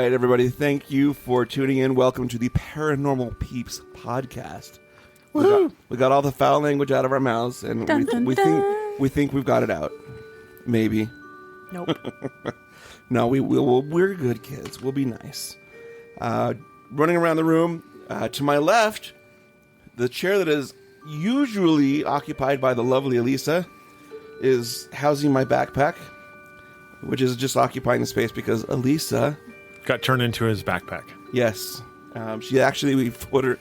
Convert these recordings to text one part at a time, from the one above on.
right, everybody. Thank you for tuning in. Welcome to the Paranormal Peeps podcast. We got all the foul language out of our mouths, and we think we've got it out. Maybe. Nope. No, we're good kids. We'll be nice. Running around the room, to my left, the chair that is usually occupied by the lovely Elisa is housing my backpack, which is just occupying the space because Elisa got turned into his backpack. Yes, we put her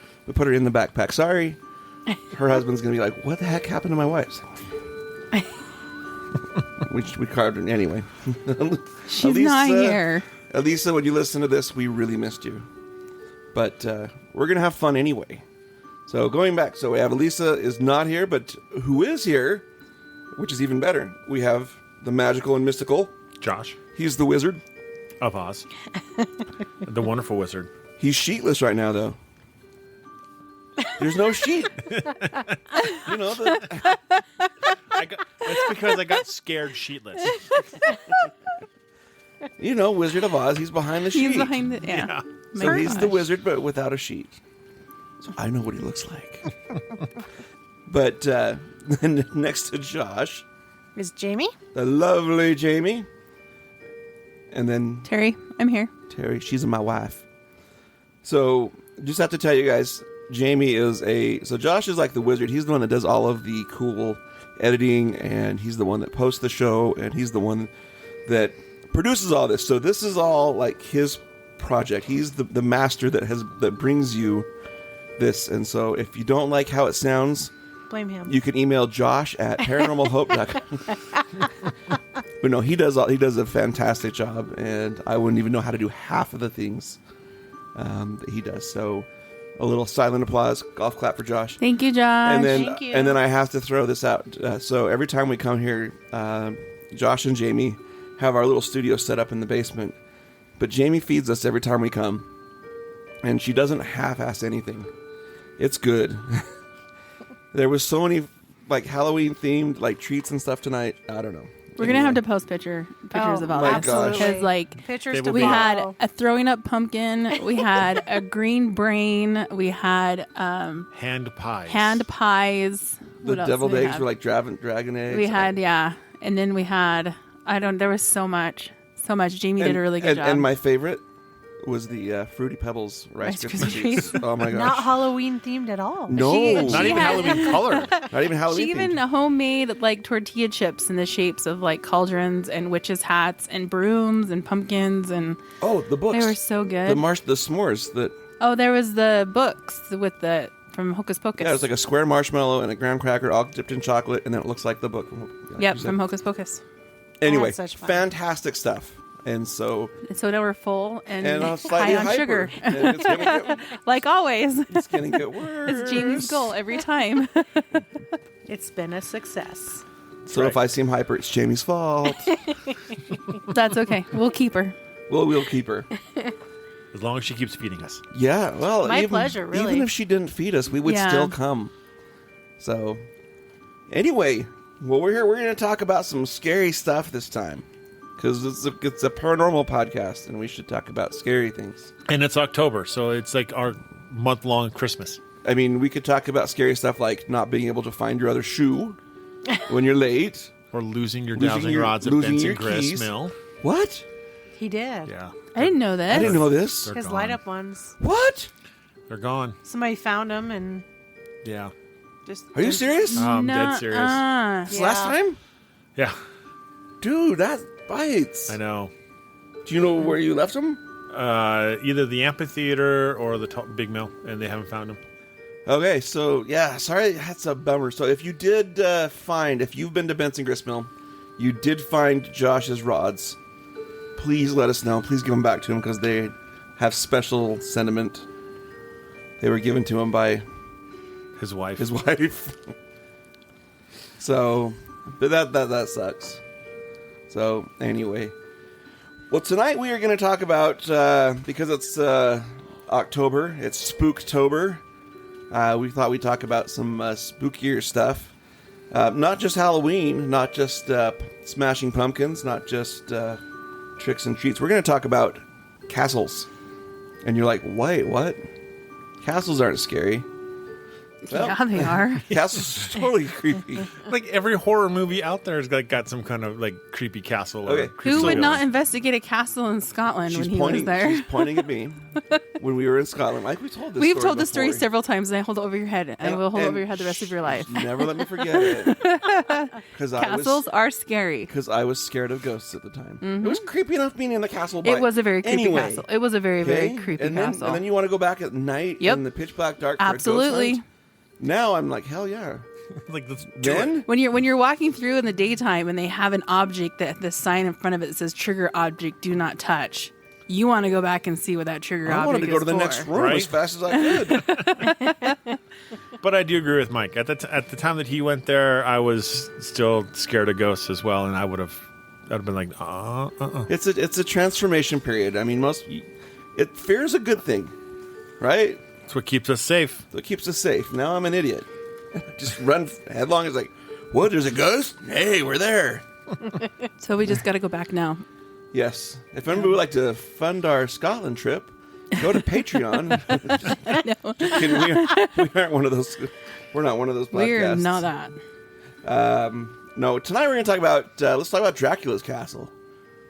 in the backpack. Sorry, her husband's gonna be like, "What the heck happened to my wife?" we carved her anyway. She's Elisa, not here. Elisa, when you listen to this, we really missed you, but we're gonna have fun anyway. So going back, so we have Elisa is not here, but who is here, which is even better. We have the magical and mystical Josh. He's the wizard of Oz. The wonderful wizard. He's sheetless right now, though. There's no sheet. You know, that's because I got scared sheetless. You know, Wizard of Oz, he's behind the sheet. He's behind the, yeah. So he's the wizard, but without a sheet. So I know what he looks like. But next to Josh is Jamie. The lovely Jamie. And then Terry, I'm here. Terry, she's my wife. So just have to tell you guys, Jamie is so Josh is like the wizard. He's the one that does all of the cool editing, and he's the one that posts the show, and he's the one that produces all this. So this is all like his project. He's the master that brings you this. And so if you don't like how it sounds, blame him. You can email Josh at paranormalhope.com. But no, he does a fantastic job, and I wouldn't even know how to do half of the things that he does. So a little silent applause, golf clap for Josh. Thank you, Josh. Thank you. And then I have to throw this out. So every time we come here, Josh and Jamie have our little studio set up in the basement. But Jamie feeds us every time we come, and she doesn't half-ass anything. It's good. There was so many like Halloween themed like treats and stuff tonight. I don't know. We're gonna have to post pictures of all my this gosh. because like pictures we had a throwing up pumpkin, we had a green brain, we had hand pies. The deviled eggs were like dragon eggs. We had and then we had there was so much. Jamie did a really good job. And my favorite was the Fruity Pebbles Rice Krispie treats. Oh my gosh. Not Halloween themed at all. No. Not even Halloween colored. Not even Halloween She even themed. homemade like tortilla chips in the shapes of like cauldrons and witches' hats and brooms and pumpkins and Oh, the books. they were so good. The s'mores that. Oh, there was the books with from Hocus Pocus. Yeah, it was like a square marshmallow and a graham cracker all dipped in chocolate, and then it looks like the book. Yep, from Hocus Pocus. Anyway, such fun. Fantastic stuff. And so now we're full and slightly high on hyper. sugar. And it's gonna Like always. it's going to get worse. It's Jamie's goal every time. It's been a success. So if I seem hyper, it's Jamie's fault. That's okay. We'll keep her. We'll keep her. As long as she keeps feeding us. Yeah, well, My pleasure, really. Even if she didn't feed us, we would still come. So, anyway, well, we're here. We're going to talk about some scary stuff this time. Because it's a paranormal podcast, and we should talk about scary things. And it's October, so it's like our month-long Christmas. I mean, we could talk about scary stuff like not being able to find your other shoe when you're late. Or losing your dowsing rods at Benson Grist Mill. What? He did. Yeah. I didn't know this. I didn't know this. They're His gone. light up ones. What? They're gone. Somebody found them and Yeah. just. Are you serious? I'm dead serious. This last time? Yeah. Dude, that bites. I know. Do you know where you left them? Either the amphitheater or the big mill, and they haven't found them. Okay, so yeah, sorry, that's a bummer. So if you did if you've been to Benson Grist Mill, you did find Josh's rods, please let us know. Please give them back to him because they have special sentiment. They were given to him by his wife. So, but that sucks. So anyway, well, tonight we are going to talk about because it's October, it's Spooktober. We thought we'd talk about some spookier stuff, not just Halloween, not just smashing pumpkins, not just tricks and treats. We're going to talk about castles. And you're like, wait, what? Castles aren't scary. Well, Yeah, they are. Castles are totally creepy. Like every horror movie out there has got some kind of like creepy castle. Or Okay. creepy Who would building. not investigate a castle in Scotland when he was there? She's pointing at me when we were in Scotland. Like we told this We've story told the story before. several times, and I hold it over your head. I will hold it over your head the rest of your life. Never let me forget it. Castles are scary. Because I was scared of ghosts at the time. It was creepy enough being in the castle. It was a very creepy anyway, castle. It was a very, very creepy and then, castle. And then you want to go back at night Yep. in the pitch black dark. For a ghost Absolutely. hunt? Now I'm like, hell yeah. Like let's do it. Then When you're walking through in the daytime and they have an object that the sign in front of it that says trigger object do not touch, you want to go back and see what that trigger I object wanted to go is to the for. next room Right? as fast as I could. But I do agree with Mike. At the time that he went there, I was still scared of ghosts as well, and I'd have been like, It's a transformation period. I mean, fear is a good thing, right? It's what keeps us safe. So it keeps us safe. Now I'm an idiot. Just run headlong. It's like, what? There's a ghost? Hey, we're there. So we just got to go back now. Yes. If anybody would like to fund our Scotland trip, go to Patreon. We aren't one of those. We're not one of those podcasts. We're not that. No, tonight we're going to talk about. Let's talk about Dracula's castle.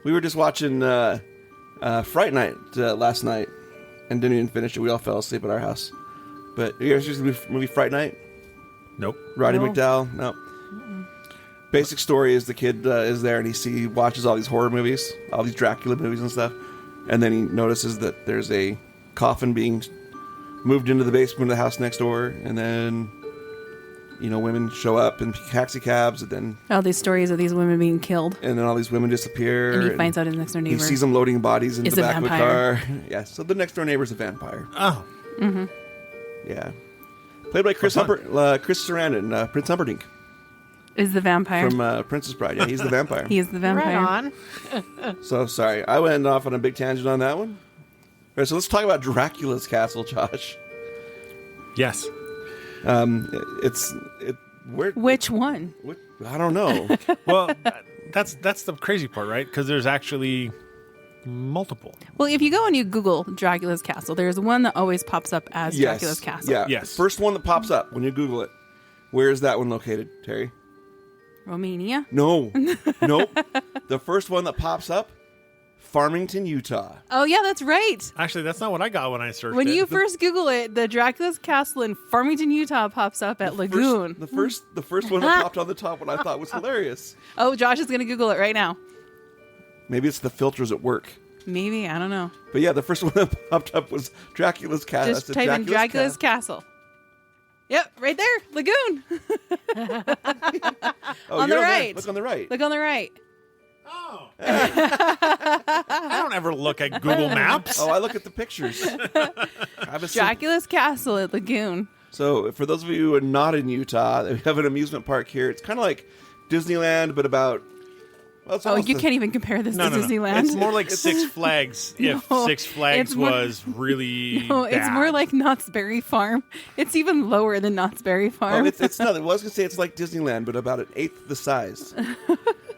We were just watching Fright Night last night, and didn't even finish it. We all fell asleep at our house. But you guys see the movie Fright Night? Nope. Roddy No. McDowell? No. Basic story is the kid is there and he watches all these horror movies, all these Dracula movies and stuff, and then he notices that there's a coffin being moved into the basement of the house next door, and then women show up in taxi cabs, and then All these stories of these women being killed, all these women disappear, and he finds out his next door he neighbor. sees them loading bodies into is the a back of vampire. the car. Yeah, so the next door neighbor's a vampire. Oh, Yeah, played by Chris fun. Sarandon, Prince Humperdinck Is the vampire. from Princess Bride. Yeah, he's the vampire. He is the vampire. Right on. So sorry, I went off on a big tangent on that one. All right, so let's talk about Dracula's castle, Josh. yes. Which one? I don't know. Well, that's the crazy part, right? Because there's actually multiple. Well, if you go and you Google Dracula's castle, there's one that always pops up as Yes. Dracula's castle. Yeah. Yes. First one that pops up when you Google it. Where is that one located, Terry? Romania. No. Nope. The first one that pops up, Farmington, Utah. Oh yeah, that's right. Actually, that's not what I got when I searched When it. you first Google it, the Dracula's castle in Farmington, Utah pops up at Lagoon. The first one that popped on the top, what I thought was hilarious. Oh, Josh is going to Google it right now. Maybe it's the filters at work. Maybe, I don't know. But yeah, the first one that popped up was Dracula's castle. Just type in Dracula's castle. Yep, right there, Lagoon. Oh, on you're the there. right. Look on the right. Look on the right. Oh. I don't ever look at Google Maps. Oh, I look at the pictures. I have a Dracula's castle at Lagoon. So, for those of you who are not in Utah, we have an amusement park here. It's kind of like Disneyland, but about. Well, it's Oh, almost you can't even compare this No, to no, no. Disneyland. It's more like Six Flags. If No, Six Flags it's more- was really No, it's bad. more like Knott's Berry Farm. It's even lower than Knott's Berry Oh, Farm. it's not. I was gonna say it's like Disneyland, but about an eighth the size.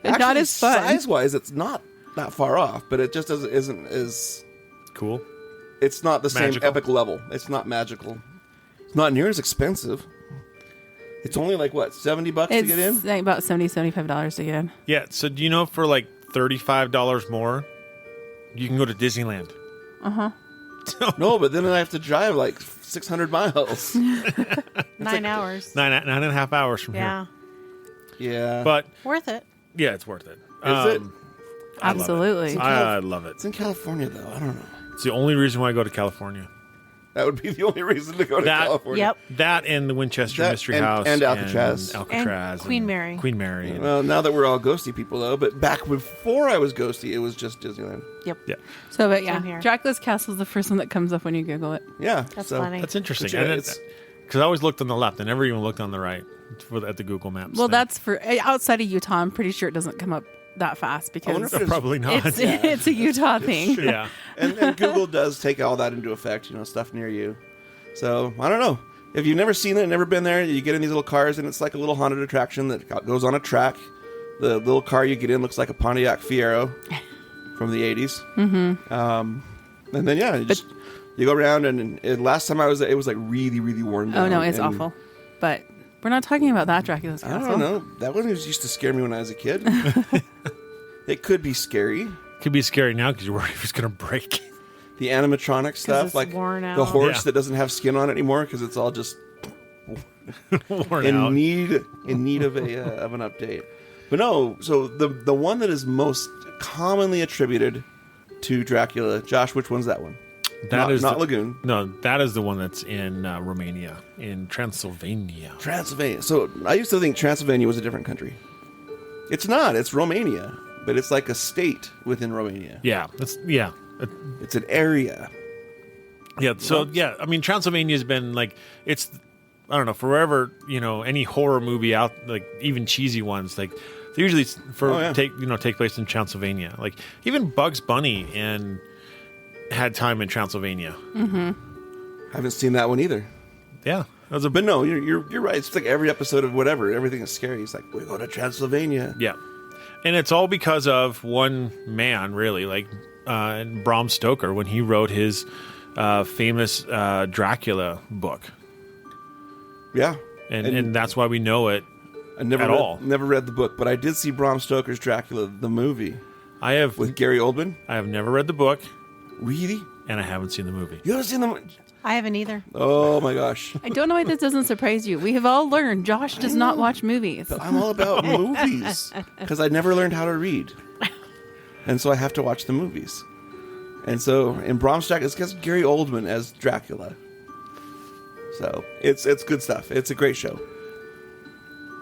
Not as fun. Size-wise, it's not that far off, but it just isn't as. cool. It's not the same Magical. epic level. It's not magical. It's not near as expensive. It's only like what, $70 to It's get in? like about $75 to get in. Yeah. So do you know for like $35 more, you can go to Disneyland? No, but then I have to drive like 600 miles. 9 hours. Nine and a half hours from Yeah. Yeah, here. But Worth it. yeah, it's worth it. Is it? I love it. Absolutely. I love it. It's in California though. I don't know. It's the only reason why I go to California. That would be the only reason to go to That- California. Yep. That and the Winchester That Mystery and- House and Alcatraz. and Alcatraz And Queen and Mary. Queen Mary. and- Well, now that we're all ghosty people though, but back before I was ghosty, it was just Disneyland. Yep. yeah, So, but yeah, Same here. Dracula's castle is the first one that comes up when you Google it. Yeah, That's so funny. that's interesting. But yeah, And it's- because I always looked on the left, I never even looked on the right at the Google Maps. Well, thing. that's for outside of Utah. I'm pretty sure it doesn't come up that fast I wonder because if it's- probably not. it's, it's a Utah thing. Yeah. and Google does take all that into effect, stuff near you. So I don't know. If you've never seen it, never been there, you get in these little cars, and it's like a little haunted attraction that goes on a track. The little car you get in looks like a Pontiac Fiero from the 80s. Mm-hmm. And then you go around and last time I was there, it was like really, really worn down. Oh no, it's and awful. But we're not talking about that Dracula's I castle. don't know. That one used to scare me when I was a kid. It could be scary. Could be scary now because you're worried if it's going to break. The animatronic stuff, it's like worn out. the horse Yeah. that doesn't have skin on it anymore because it's all just Worn in out. need of an update. But no, so the one that is most commonly attributed to Dracula, Josh, which one's that one? That is not the- Lagoon. No, that is the one that's in Romania, in Transylvania. Transylvania. So I used to think Transylvania was a different country. It's not. It's Romania, but it's like a state within Romania. Yeah, It's an area. yeah. So yeah, I mean, Transylvania's been like it's. I don't know, forever. Any horror movie out, like even cheesy ones, like they usually take place in Transylvania. Like even Bugs Bunny and had time in Transylvania. Haven't seen that one either. Yeah, that was a But no, you're right. It's like every episode of whatever. Everything is scary. It's like we go to Transylvania. Yeah, and it's all because of one man, really, like Brom Stoker when he wrote his famous Dracula book, Yeah, and that's why we know it. I never at read, all. never read the book, but I did see Bram Stoker's Dracula, the movie I have with Gary Oldman. I have never read the book, Really? and I haven't seen the movie. You haven't seen the? I haven't either. Oh my gosh! I don't know why this doesn't surprise you. We have all learned Josh does not watch movies. I'm all about movies because I never learned how to read, and so I have to watch the movies. And so in Bram Stoker, it's because Gary Oldman as Dracula. So it's good stuff. It's a great show.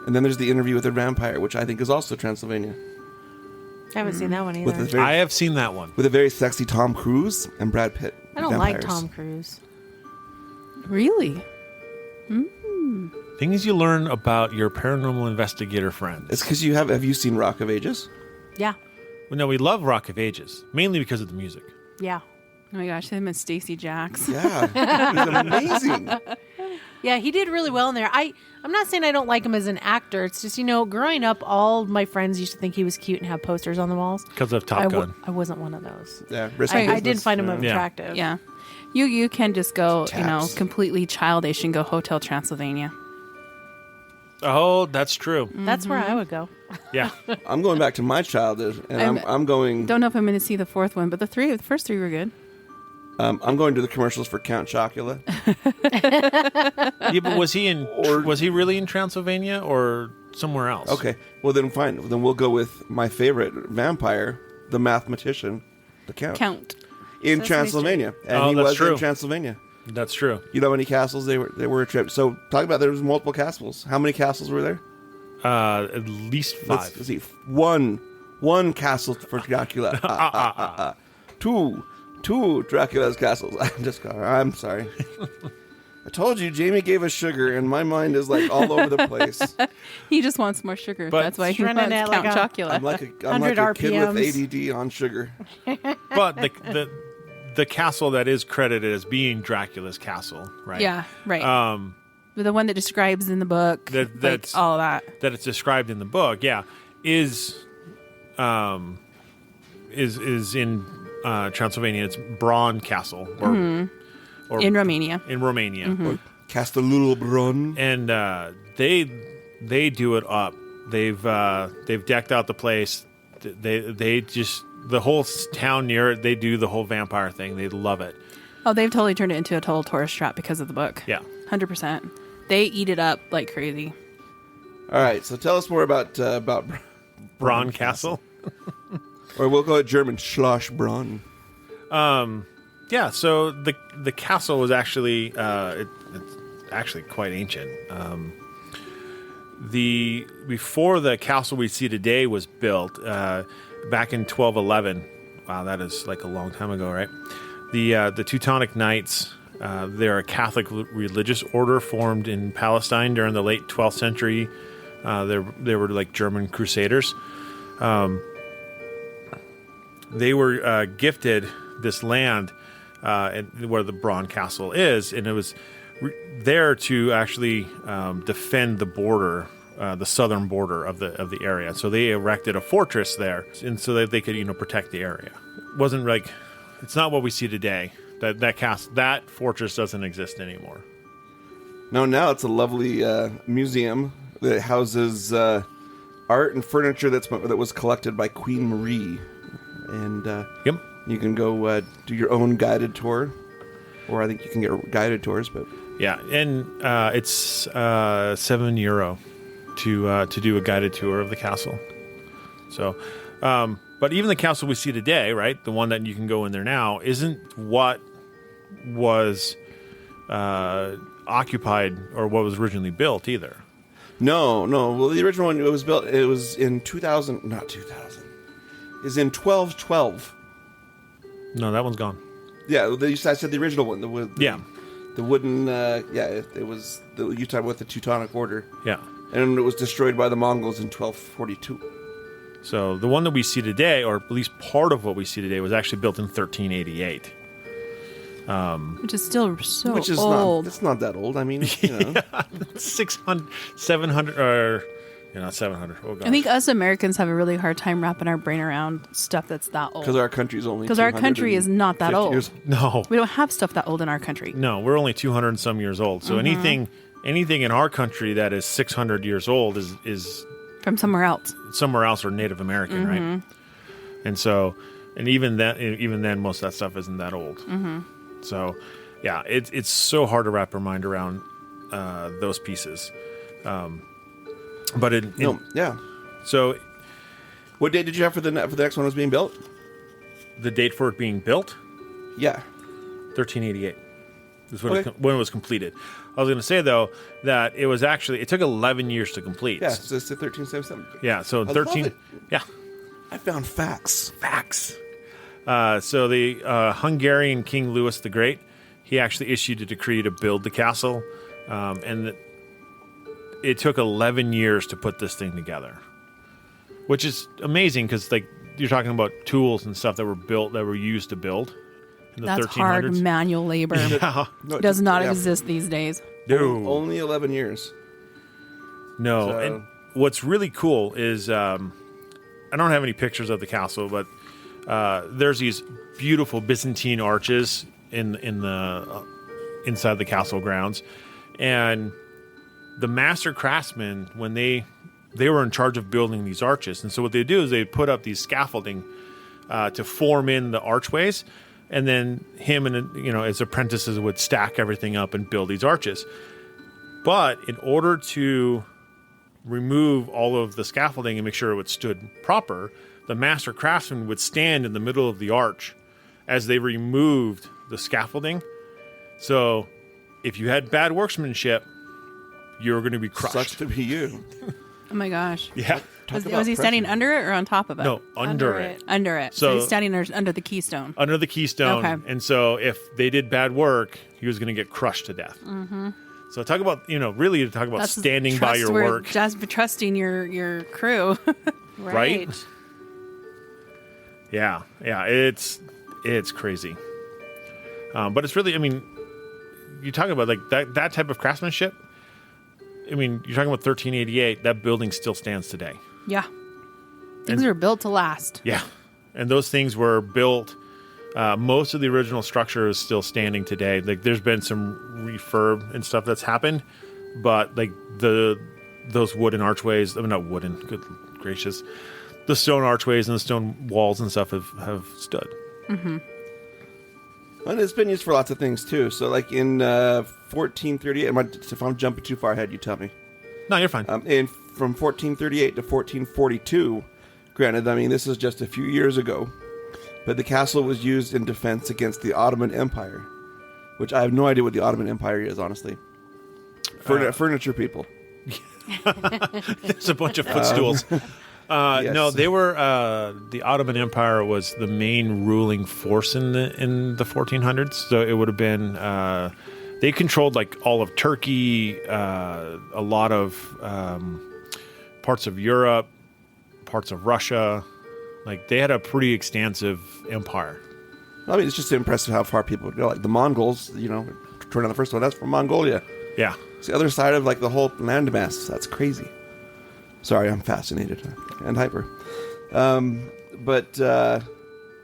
And then there's the Interview with the Vampire, which I think is also Transylvania, I haven't seen that one either. with a very I have seen that one. with a very sexy Tom Cruise and Brad Pitt. I don't like vampires. Tom Cruise. Really? Things you learn about your paranormal investigator friends. It's because you have you seen Rock of Ages? Yeah. Well, no, we love Rock of Ages mainly because of the music. Yeah. Oh my gosh, him and Stacey Jacks. Yeah, he's amazing. Yeah, he did really well in there. I'm not saying I don't like him as an actor. It's just, growing up, all my friends used to think he was cute and have posters on the walls. Because of Top Gun. I wasn't one of those. Yeah, I did find him Yeah. attractive. Yeah. You can just go, Taps. completely childish and go Hotel Transylvania. Oh, that's true. That's where I would go. Yeah. I'm going back to my childhood, and I'm going. Don't know if I'm going to see the fourth one, but the first three were good. I'm going to the commercials for Count Chocula. Yeah, but was he really in Transylvania or somewhere else? Okay, well then fine. Then we'll go with my favorite vampire, the mathematician, the Count, in Sesame Transylvania, and Oh, he that's was true. in Transylvania. That's true. You know how many castles they were a trip. So talk about there was multiple castles. How many castles were there? At least 5. Let's see. One castle for Dracula. Two Dracula's castles. I'm sorry. I told you, Jamie gave us sugar, and my mind is like all over the place. He just wants more sugar. But That's why he running wants at Count like Chocula. I'm like a 100 kid with RPMs. ADD on sugar. But the castle that is credited as being Dracula's castle, right? Yeah, right. The one that describes in the book, That's all that. that it's described in the book, yeah, is in Transylvania. It's Bron Castle, or In Romania. in Romania, Castelnudelbrunn. and they do it up. They've decked out the place. They just the whole town near it. They do the whole vampire thing. They love it. Oh, they've totally turned it into a total tourist trap because of the book. Yeah. 100%. They eat it up like crazy. All right, so tell us more about Bron Castle. or we'll go at German Schlossbrunn. Yeah, so the castle was actually it's actually quite ancient. Before the castle we see today was built, back in 1211. Wow, that is like a long time ago, right? The Teutonic Knights, they're a Catholic religious order formed in Palestine during the late 12th century. They were like German crusaders. They were gifted this land where the Bron Castle is, and it was there to actually defend the border, the southern border of the area. So they erected a fortress there, and so that they could protect the area. It wasn't like It's not what we see today. That fortress doesn't exist anymore. No, now it's a lovely museum that houses art and furniture that was collected by Queen Marie, and Yep. you can go do your own guided tour, or I think you can get guided tours. But Yeah, and it's €7 to do a guided tour of the castle. So, but even the castle we see today, right, the one that you can go in there now, isn't what was occupied or what was originally built either. no. Well, the original one it was in 2000, not 2000. Is in 1212. No, that one's gone. Yeah, I said the original one. Yeah. The wooden. It was the Utah with the Teutonic Order, Yeah. and it was destroyed by the Mongols in 1242. So the one that we see today, or at least part of what we see today, was actually built in 1388. Which is still so Which is old. it's not that old. I mean, you know. 600, 700, or not 700. Oh, gosh. I think us Americans have a really hard time wrapping our brain around stuff that's that old. Because our country's only Because our country is not that 250 old. years- No. We don't have stuff that old in our country. No, we're only 200 and some years old. So anything in our country that is 600 years old is From somewhere else. somewhere else or Native American, right? And so, and even then, most of that stuff isn't that old. So, yeah, it's so hard to wrap our mind around those pieces. But yeah. so What date did you have for the next one was being built? the date for it being built, Yeah. 1388. Is when, Okay. when it was completed. I was going to say though that it took 11 years to complete. Yeah, so it's 1377. Yeah. So I 13. love it. Yeah. I found facts. Facts. So the Hungarian King Louis the Great, he actually issued a decree to build the castle, and it took 11 years to put this thing together, which is amazing because like you're talking about tools and stuff that were used to build in the That's 1300s. hard manual labor. Yeah. No, It does not yeah. exist these days. No. Only 11 years. No. So- And what's really cool is I don't have any pictures of the castle, but there's these beautiful Byzantine arches in the inside the castle grounds, and the master craftsmen, when they were in charge of building these arches, and so what they do is they put up these scaffolding to form in the archways, and then him and his apprentices would stack everything up and build these arches. But in order to remove all of the scaffolding and make sure it stood proper, the master craftsman would stand in the middle of the arch as they removed the scaffolding. So if you had bad workmanship, you were going to be crushed. Sucks to be you. Oh my gosh. Yeah. Was he standing under it or on top of it? No, under it. Under it. So- So he's standing under the keystone. Under the keystone. Okay. And so if they did bad work, he was going to get crushed to death. So talk about, really talk about That's standing by your work. Just trusting your crew. Right? Yeah. Yeah. It's crazy. But it's really, you talk about like that type of craftsmanship. You're talking about 1388, that building still stands today. Yeah. Things are built to last. Yeah. And those things were built. Most of the original structure is still standing today. Like there's been some refurb and stuff that's happened, but like those wooden archways, not wooden, good gracious, the stone archways and the stone walls and stuff have stood. And it's been used for lots of things too. So, like in 1438, if I'm jumping too far ahead, you tell me. No, you're fine. From 1438 to 1442, granted, this is just a few years ago, but the castle was used in defense against the Ottoman Empire, which I have no idea what the Ottoman Empire is, honestly. Furniture people. There's a bunch of footstools. Yes. No, they were the Ottoman Empire was the main ruling force in the 1400s. So it would have been they controlled like all of Turkey, a lot of parts of Europe, parts of Russia. Like they had a pretty extensive empire. It's just impressive how far people go. Like the Mongols, turn on the first one. That's from Mongolia. Yeah. It's the other side of like the whole landmass. That's crazy. Sorry, I'm fascinated and hyper. And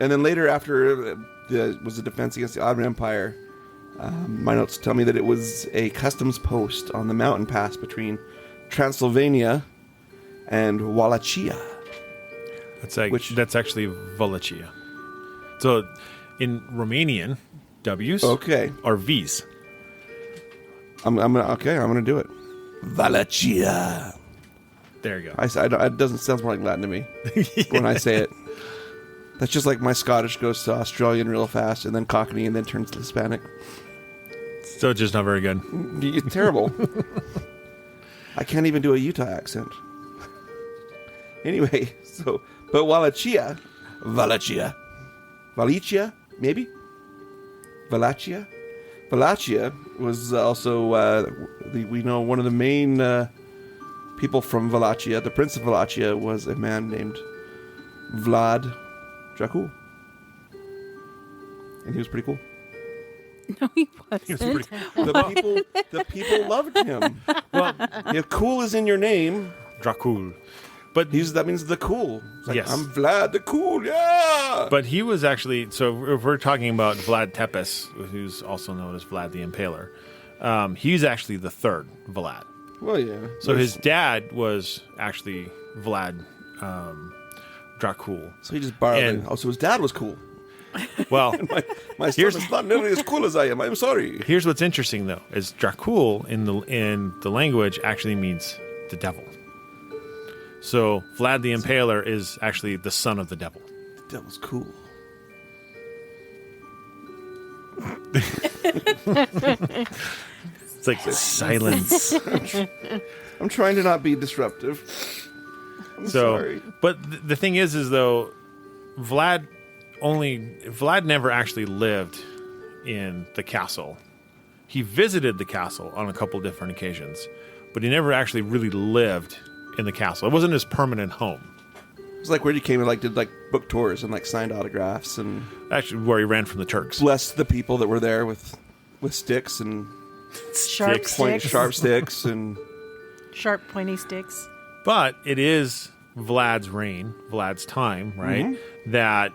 then later, after was a defense against the Ottoman Empire. My notes tell me that it was a customs post on the mountain pass between Transylvania and Wallachia. That's actually Wallachia. So in Romanian, W's are V's. I'm gonna do it. Wallachia. There you go. It doesn't sound more like Latin to me when I say it. That's just like my Scottish goes to Australian real fast, and then Cockney, and then turns to Hispanic. So just not very good. It's terrible. I can't even do a Utah accent. Anyway, but Wallachia, maybe? Wallachia was also, we know one of the main people from Wallachia. The Prince of Wallachia was a man named Vlad Dracula. And he was pretty cool. No, he wasn't. The people loved him. Well, if cool is in your name, Dracul. But that means the cool. It's like, yes. I'm Vlad the Cool, yeah! But he was actually, so if we're talking about Vlad Tepes, who's also known as Vlad the Impaler, he's actually the third Vlad. Well, yeah. So his dad was actually Vlad Dracul. So he just borrowed it. Oh, so his dad was cool. Well, my son is not nearly as cool as I am. I'm sorry. Here's what's interesting, though, is Dracul in the language actually means the devil. So Vlad the Impaler is actually the son of the devil. The devil's cool. It's like silence. I'm trying to not be disruptive. I'm sorry. But the thing is though, Vlad never actually lived in the castle. He visited the castle on a couple different occasions, but he never actually really lived in the castle. It wasn't his permanent home. It was like where he came and did book tours and signed autographs and actually where he ran from the Turks. Blessed the people that were there with sticks and Sharp sticks and sharp pointy sticks. But it is Vlad's reign, Vlad's time, right? Mm-hmm. That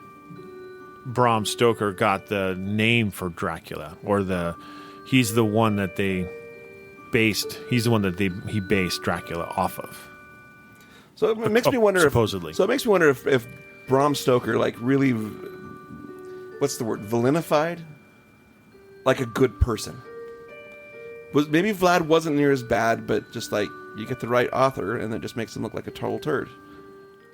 Brom Stoker got the name for Dracula, or he's the one that he based Dracula off of. So it makes me wonder supposedly. So it makes me wonder if Brom Stoker really, what's the word, villainified, like a good person. Maybe Vlad wasn't near as bad, but just you get the right author, and it just makes him look like a total turd.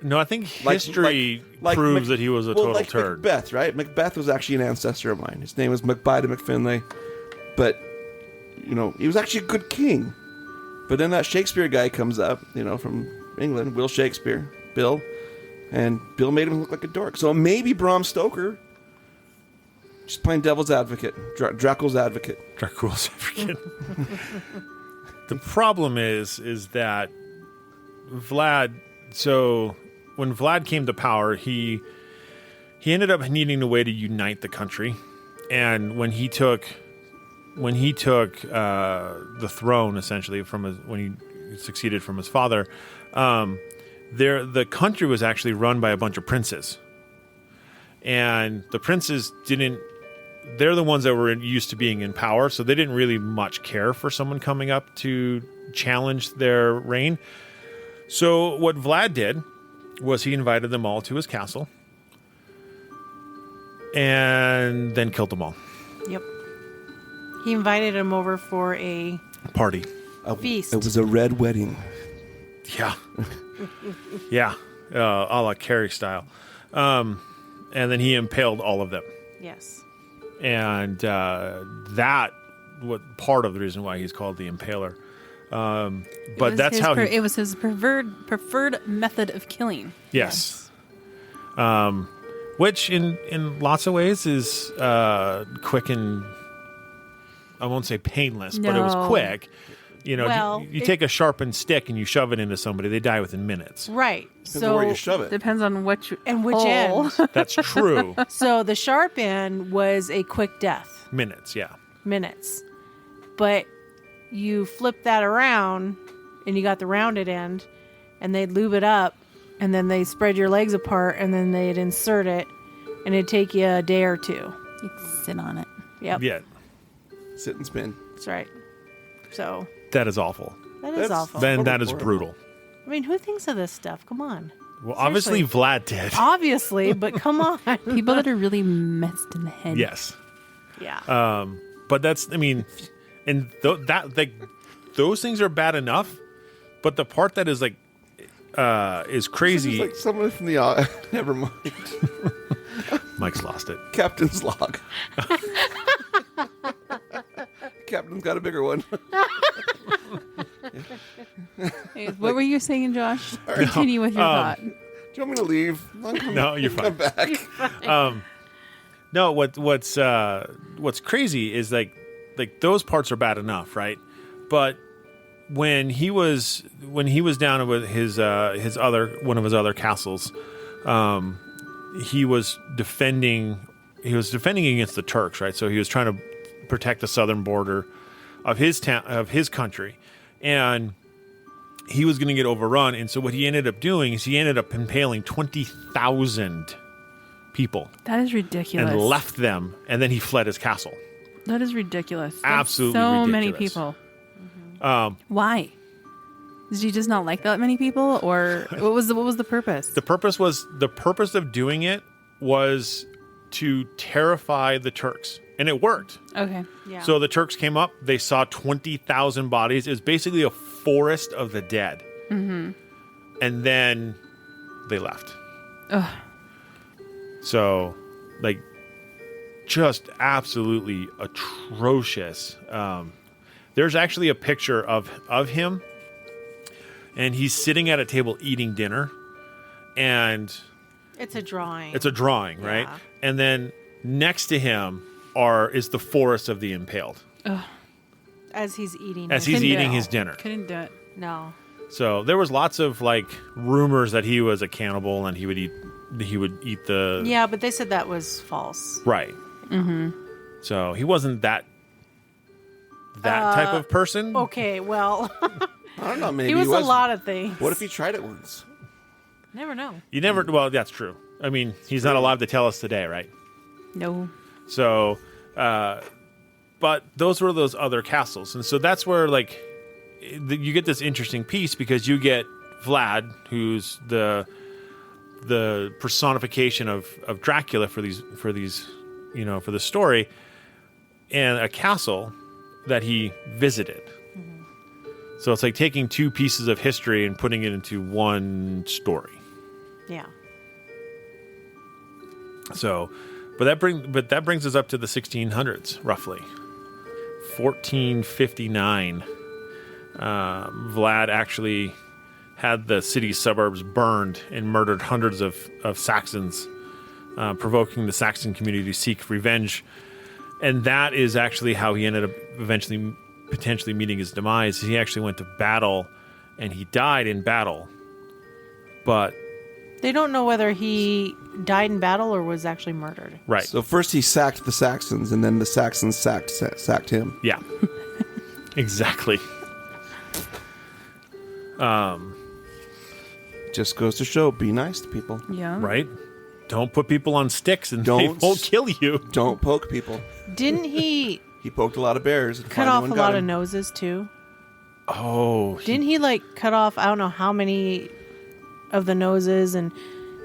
No, I think history proves that he was a total turd. Macbeth, right? Macbeth was actually an ancestor of mine. His name was Macbide of McFinlay, but he was actually a good king. But then that Shakespeare guy comes up, from England, Will Shakespeare, Bill, and Bill made him look like a dork. So maybe Bram Stoker, just playing devil's advocate, Dracula's advocate. Dracula's advocate. The problem is that Vlad. So when Vlad came to power, he ended up needing a way to unite the country, and when he took the throne, essentially when he succeeded from his father, the country was actually run by a bunch of princes, and the princes they're the ones that were used to being in power, so they didn't really much care for someone coming up to challenge their reign. So what Vlad did was he invited them all to his castle and then killed them all. Yep. He invited them over for a party. Feast. It was a red wedding. Yeah. Yeah. A la Carrie style. And then he impaled all of them. Yes. And that was part of the reason why he's called the Impaler. But that's how it was his preferred method of killing. Yes. Which in lots of ways is quick and I won't say painless, but it was quick. You take a sharpened stick and you shove it into somebody, they die within minutes. Right. Depends on where you shove it. Depends on which end. That's true. So the sharp end was a quick death. Minutes. But you flip that around and you got the rounded end, and they'd lube it up, and then they spread your legs apart, and then they'd insert it, and it'd take you a day or two. You sit on it. Yep. Yeah, Sit and spin. That's right. So that is awful. that is That's- awful. Then that is horrible. brutal. I mean, who thinks of this stuff? Come on. Well, obviously Seriously. Vlad did. Obviously, but come on. People that are really messed in the head. Yes. Yeah. But that's, I mean, and that like those things are bad enough, but the part that is like is crazy. It's like someone from the never mind. Mike's lost it. Captain's log. Captain's got a bigger one. What were you saying, Josh? Continue with your thought. Do you want me to leave? No, you're Come fine. back. No, what's crazy is like those parts are bad enough, right? But when he was down with his other one of his other castles, he was defending against the Turks, right? So he was trying to protect the southern border of his town, of his country, and he was going to get overrun. And so what he ended up doing is he ended up impaling 20,000 people That is ridiculous. and left them, and then he fled his castle. That is ridiculous. That's Absolutely so many ridiculous. people. Why? Did you just not like that many people, or what was the purpose? The purpose of doing it was to terrify the Turks, and it worked. Okay. Yeah. So the Turks came up, they saw 20,000 bodies. It was basically a forest of the dead. Mm-hmm. And then they left. Ugh. So, like, just absolutely atrocious. There's actually a picture of him, and he's sitting at a table eating dinner, and it's a drawing. it's a drawing, right? Yeah. And then next to him is the forest of the impaled as he's eating. as his he's eating meal. his dinner. Couldn't do it. No. So there was lots of like rumors that he was a cannibal and he would eat the Yeah, but they said that was false. right. Mm-hmm. So he wasn't that type of person. Okay, well, I don't know. Maybe he was a wasn't. lot of things. What if he tried it once? Never know. You never. Well, that's true. I mean, he's not alive to tell us today, right? No. So, but those were those other castles, and so that's where like you get this interesting piece because you get Vlad, who's the personification of Dracula for these for the story, and a castle that he visited. Mm-hmm. So it's like taking two pieces of history and putting it into one story. Yeah. So, but that brings us up to the 1600s, roughly. 1459. Vlad actually had the city suburbs burned and murdered hundreds of Saxons, provoking the Saxon community to seek revenge. And that is actually how he ended up eventually potentially meeting his demise. He actually went to battle, and he died in battle. But They don't know whether he died in battle or was actually murdered. right, So first he sacked the Saxons, and then the Saxons sacked him. yeah, exactly. Just goes to show, be nice to people. Yeah. Right. Don't put people on sticks, and they Don't won't kill you. Don't poke people. Didn't he He poked a lot of bears. And cut finally off one a got lot of him. noses too? Oh, Didn't he like cut off I don't know how many of the noses and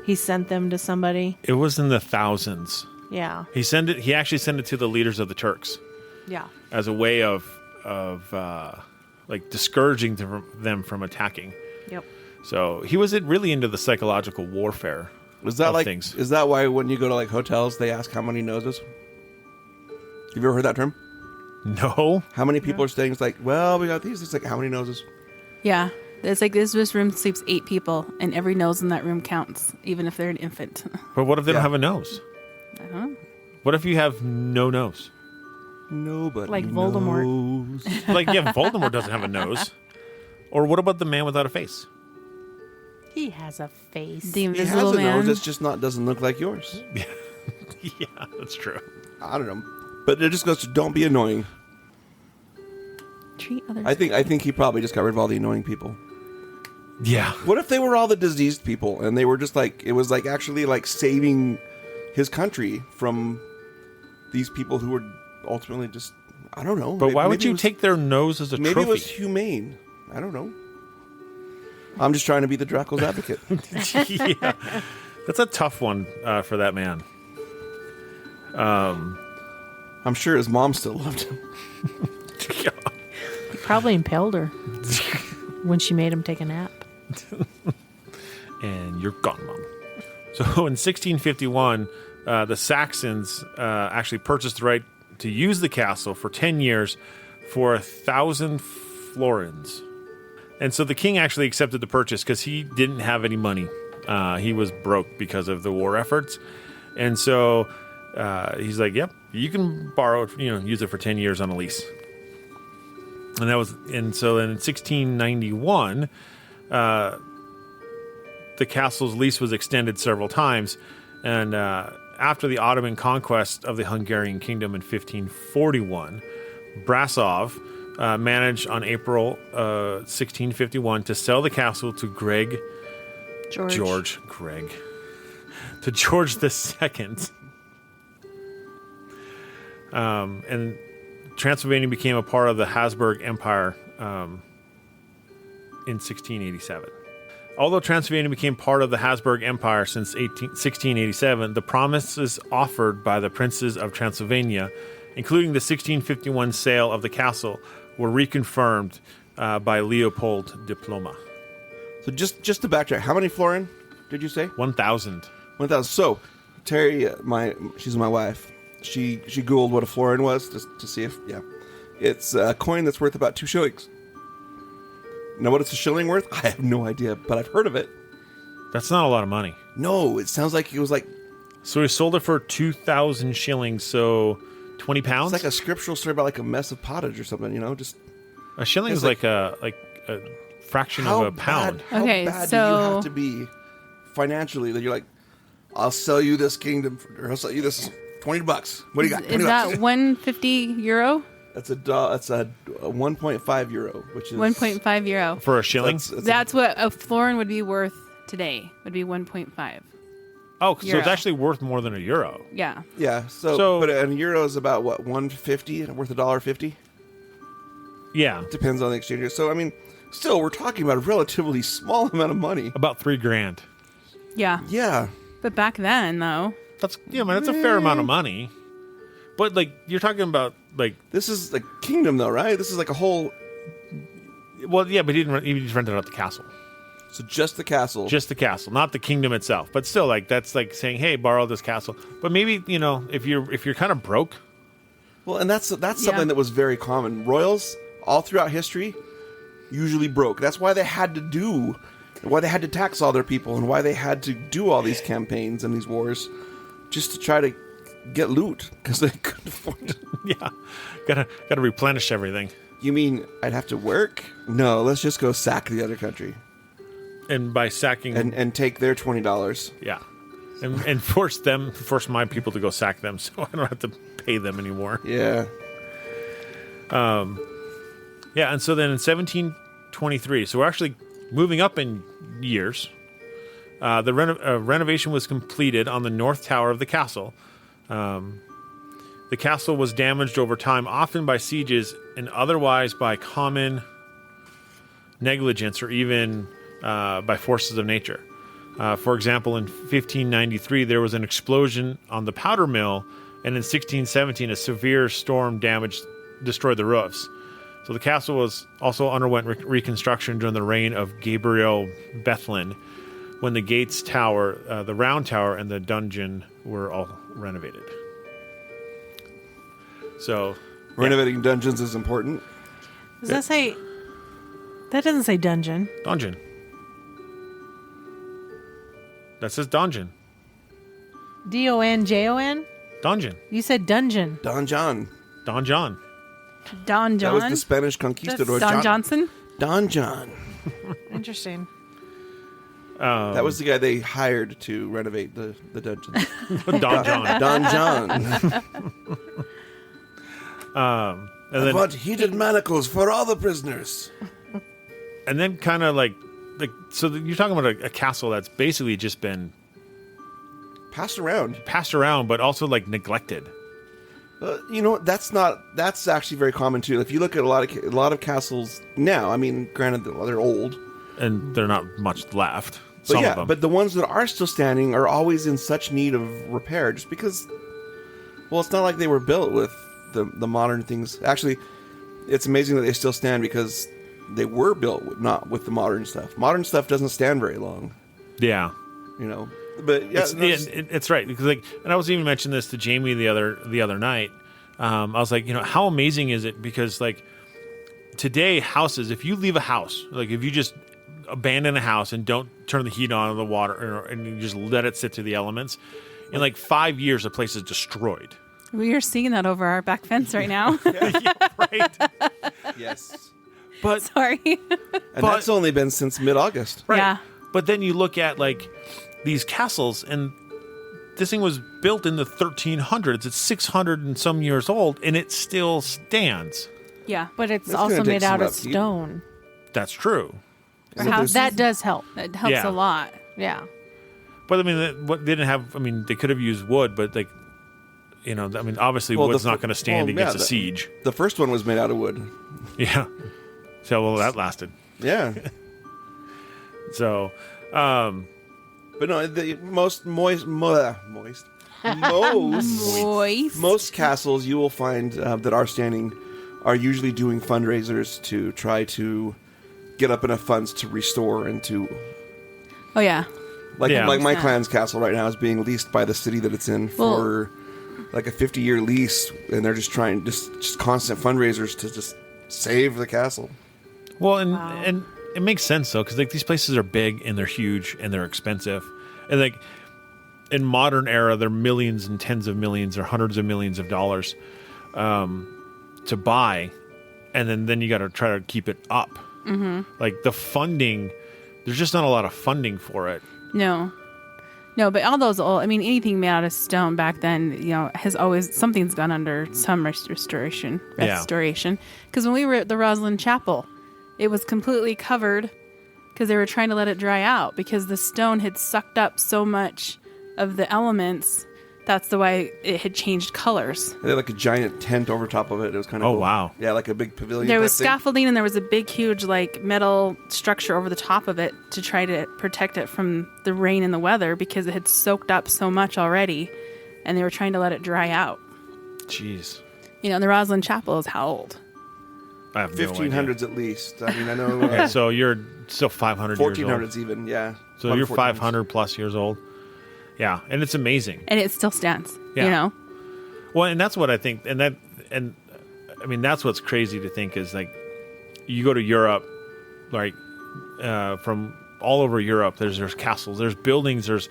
he sent them to somebody? it was in the thousands. Yeah. He actually sent it to the leaders of the Turks Yeah. as a way of like discouraging them from attacking. Yep. So he was really into the psychological warfare. Was that of like? things. Is that why when you go to like hotels they ask how many noses? Have you ever heard that term? No, How many people are staying? It's like, well, we got these. It's like, how many noses? Yeah. It's like this room sleeps 8 people, and every nose in that room counts, even if they're an infant. but what if they Yeah. don't have a nose? I don't know. What if you have no nose? Nobody Like Voldemort. knows. Like, yeah, Voldemort doesn't have a nose. Or what about the man without a face? He has a face. The He has invisible a man. nose. It's just doesn't look like yours. Yeah, that's true. I don't know, but it just goes to don't be annoying. Treat others. I think he probably just got rid of all the annoying people. Yeah. What if they were all the diseased people and they were just like it was like actually like saving his country from these people who were ultimately just, I don't know. But why would maybe you it was- take their nose as a Maybe trophy? it was humane. I don't know. I'm just trying to be the Dracula's advocate. Yeah. That's a tough one for that man. I'm sure his mom still loved him. Yeah. He probably impaled her when she made him take a nap. And you're gone, Mom. So in 1651, the Saxons actually purchased the right to use the castle for 10 years for 1,000 florins. And so the king actually accepted the purchase because he didn't have any money. He was broke because of the war efforts. And so he's like, yep, you can borrow it, use it for 10 years on a lease. And so then in 1691, the castle's lease was extended several times. And after the Ottoman conquest of the Hungarian kingdom in 1541, Brasov managed on April 1651 to sell the castle to George II. And Transylvania became a part of the Habsburg Empire in 1687. Although Transylvania became part of the Habsburg Empire since 1687, the promises offered by the princes of Transylvania, including the 1651 sale of the castle, were reconfirmed by Leopold Diploma. So just to backtrack, how many florin did you say? 1,000. 1,000. So Terry, she's my wife. She Googled what a florin was just to see if, it's a coin that's worth about 2 shillings. Know what it's a shilling worth? I have no idea, but I've heard of it. That's not a lot of money. No, it sounds like it was like So he sold it for 2,000 shillings, so 20 pounds? it's like a scriptural story about like a mess of pottage or something. Just A shilling it's is like a fraction of a pound. How Okay, bad do you so- have to be financially that you're like, I'll sell you this kingdom, or I'll sell you this $20. What do you got? Is 20 that bucks. 150 euro? That's a 1.5 euro, which is 1.5 euro. For a shilling? That's what a florin would be worth today. Would be 1.5. Oh, so Euro. it's actually worth more than a euro. Yeah. yeah. So but a euro is about what, 150, worth $1.50. Yeah, Depends on the exchange rate. So I mean, still we're talking about a relatively small amount of money. about $3,000. Yeah. Yeah. But back then, though, That's that's a fair amount of money. But you're talking about This is like kingdom though, right? This is like a whole. but he just rented out the castle, So just the castle. just the castle, not the kingdom itself. But still, that's like saying, hey, borrow this castle. But maybe if you're kind of broke, Well, and that's something that was very common. Royals all throughout history usually broke. That's why they had to tax all their people, and why they had to do all these campaigns and these wars, just to try to get loot because they couldn't afford it. yeah, gotta replenish everything. You mean I'd have to work? No, let's just go sack the other country And by sacking, and take their $20. yeah, and force my people to go sack them, so I don't have to pay them anymore. Yeah. Yeah, and so then in 1723, so we're actually moving up in years. The renovation was completed on the north tower of the castle. The castle was damaged over time, often by sieges and otherwise by common negligence or even by forces of nature. For example, in 1593, there was an explosion on the powder mill, and in 1617, a severe storm destroyed the roofs. So the castle was also underwent reconstruction during the reign of Gabriel Bethlen, when the gates tower, the round tower, and the dungeon were all renovated. So Renovating dungeons is important. Does that say? That doesn't say dungeon. dungeon. That says dungeon. DONJON. Dungeon. You said dungeon. Don John. Don John. Don That was John, the Spanish conquistador. Don Johnson. Don John. Interesting. That was the guy they hired to renovate the dungeons. Don John. Don John. And I then want heated manacles for all the prisoners. and then kind of so you're talking about a castle that's basically just been Passed around. passed around, but also neglected. That's actually very common too. If you look at a lot of castles now, I mean, granted they're old, and they're not much left. but Some of yeah, them. but the ones that are still standing are always in such need of repair, just because. Well, it's not like they were built with the modern things. Actually, it's amazing that they still stand because they were built not with the modern stuff. Modern stuff doesn't stand very long, yeah. But yeah, It's right, because and I was even mentioning this to Jamie the other night. I was like, how amazing is it? Because today houses, if you leave a house, if you just abandon a house and don't turn the heat on or the water, and you just let it sit to the elements, in 5 years the place is destroyed. We are seeing that over our back fence right now. Right. yes, But Sorry. and that's only been since mid-August. right. Yeah. But then you look at these castles, and this thing was built in the 1300s. It's 600 and some years old, and it still stands. Yeah. But it's It's also gonna take made out some of upkeep. stone. That's true. Or house- That does help. That helps Yeah. a lot. Yeah. But I mean, what they didn't have? I mean, they could have used wood, but obviously, Well, wood's the not fir- going to stand well, against yeah, a siege. The first one was made out of wood. Yeah. So well, that lasted. Yeah. So, But no, the most moist. Most Moist. most castles you will find that are standing are usually doing fundraisers to try to get up enough funds to restore and to Oh, yeah. like Yeah. my Yeah. clan's castle right now is being leased by the city that it's in for a 50-year lease, and they're just trying just constant fundraisers to just save the castle. well, and it makes sense though, because these places are big and they're huge and they're expensive, and in modern era, they're millions and tens of millions or hundreds of millions of dollars to buy, and then you got to try to keep it up. Mm-hmm. The funding, there's just not a lot of funding for it. No, but all those old, anything made out of stone back then, has always, something's gone under some restoration. Yeah. Because when we were at the Roslyn Chapel, it was completely covered because they were trying to let it dry out because the stone had sucked up so much of the elements. That's the way it had changed colors. They had a giant tent over top of it. It was kind of Oh, cool. wow. Yeah, like a big pavilion. There was type thing. scaffolding and there was a big, huge, metal structure over the top of it to try to protect it from the rain and the weather because it had soaked up so much already, and they were trying to let it dry out. Jeez, And the Roslyn Chapel is how old? I have no idea. 1500s at least. I mean, I know. Okay, so you're still 500 years old. 1400s even. Yeah. So Probably you're 1400s. 500 plus years old. Yeah, and it's amazing. And it still stands. Yeah. Well, and that's what I think, and that's what's crazy to think is you go to Europe, from all over Europe. There's castles, there's buildings, there's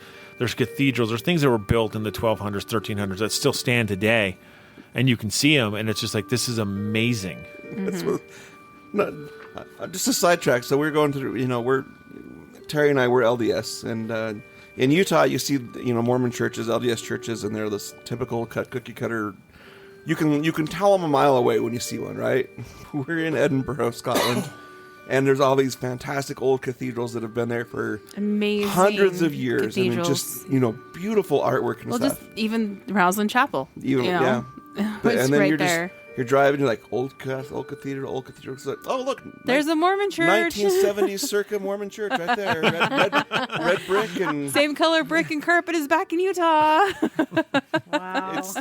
cathedrals, there's things that were built in the 1200s, 1300s that still stand today, and you can see them, and it's just this is amazing. That's what, just a sidetrack. So we're going through. Terry and I were LDS, and in Utah, you see Mormon churches, LDS churches, and they're this typical cookie cutter. You can tell them a mile away when you see one, right? We're in Edinburgh, Scotland, and there's all these fantastic old cathedrals that have been there for Amazing. hundreds of years, and cathedrals. just beautiful artwork and Well, stuff. just even Roslyn Chapel. Even Yeah. and then right you're there. you're driving, you're like old cathedral. It's like, oh look, There's a Mormon church. 1970s circa Mormon church right there, red brick, and Same color brick and carpet is back in Utah. Wow. it's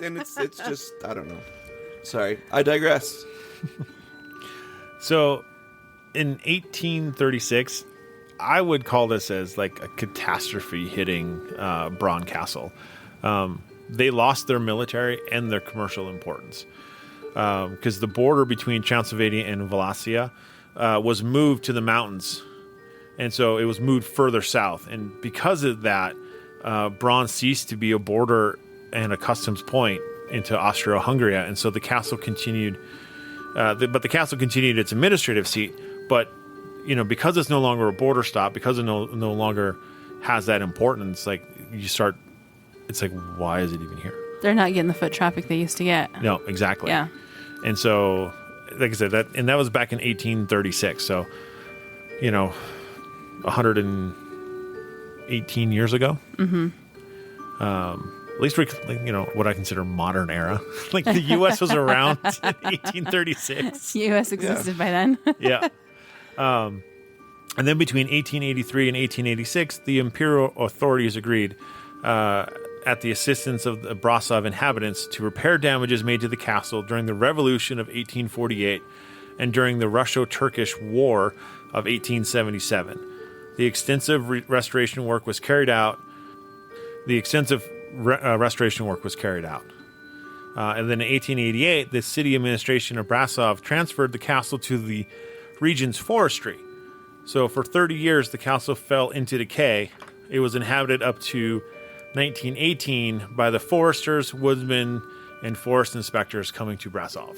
just I don't know. Sorry, I digress. So, in 1836, I would call this as a catastrophe hitting Bron Castle. They lost their military and their commercial importance because the border between Transylvania and Wallachia was moved to the mountains, and so it was moved further south. And because of that, Bron ceased to be a border and a customs point into Austria-Hungary, and so the castle continued. But the castle continued its administrative seat. But because it's no longer a border stop, because it no longer has that importance, you start. It's why is it even here? They're not getting the foot traffic they used to get. No, exactly. Yeah. And so, like I said, that was back in 1836. So, 118 years ago. Mm-hmm. least we, what I consider modern era. Like the U.S. was around in 1836. U.S. existed by then. Yeah. And then between 1883 and 1886, the imperial authorities agreed, at the assistance of the Brasov inhabitants, to repair damages made to the castle during the Revolution of 1848 and during the Russo-Turkish War of 1877. The extensive restoration work was carried out. And then in 1888, the city administration of Brasov transferred the castle to the region's forestry. So for 30 years, the castle fell into decay. It was inhabited up to 1918 by the foresters, woodsmen, and forest inspectors coming to Brasov.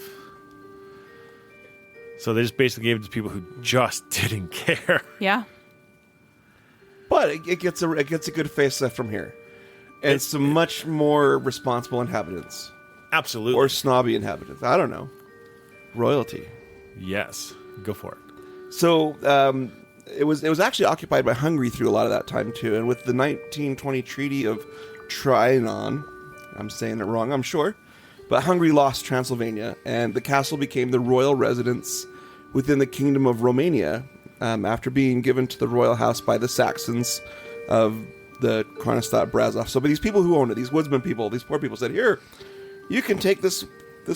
So they just basically gave it to people who just didn't care. Yeah. But it gets a good facelift from here, and some much more responsible inhabitants, Absolutely. or snobby inhabitants. I don't know. Royalty. Yes. Go for it. So it was actually occupied by Hungary through a lot of that time too, and with the 1920 Treaty of Trianon, I'm saying it wrong, I'm sure, but Hungary lost Transylvania, and the castle became the royal residence within the Kingdom of Romania, after being given to the royal house by the Saxons of the Kronstadt Brasov. So, but these people who owned it, these woodsman people, these poor people, said, "Here, you can take this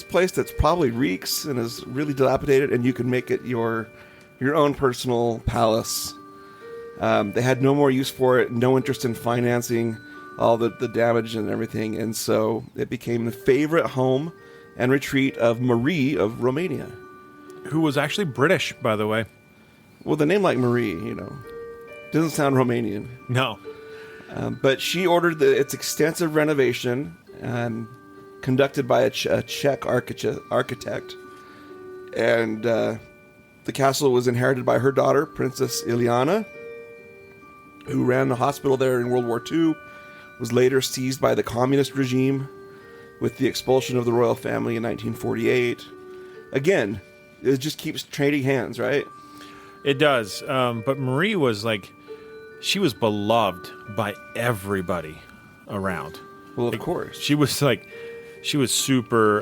place that's probably reeks and is really dilapidated, and you can make it your own personal palace." They had no more use for it, no interest in financing all the damage and everything, and so it became the favorite home and retreat of Marie of Romania. Who was actually British, by the way. Well, the name like Marie, doesn't sound Romanian. No. But she ordered its extensive renovation, conducted by a Czech architect. And the castle was inherited by her daughter, Princess Ileana, who ran the hospital there in World War II, was later seized by the communist regime with the expulsion of the royal family in 1948. Again, it just keeps trading hands, right? It does. But Marie was she was beloved by everybody around. Well, of course. She was super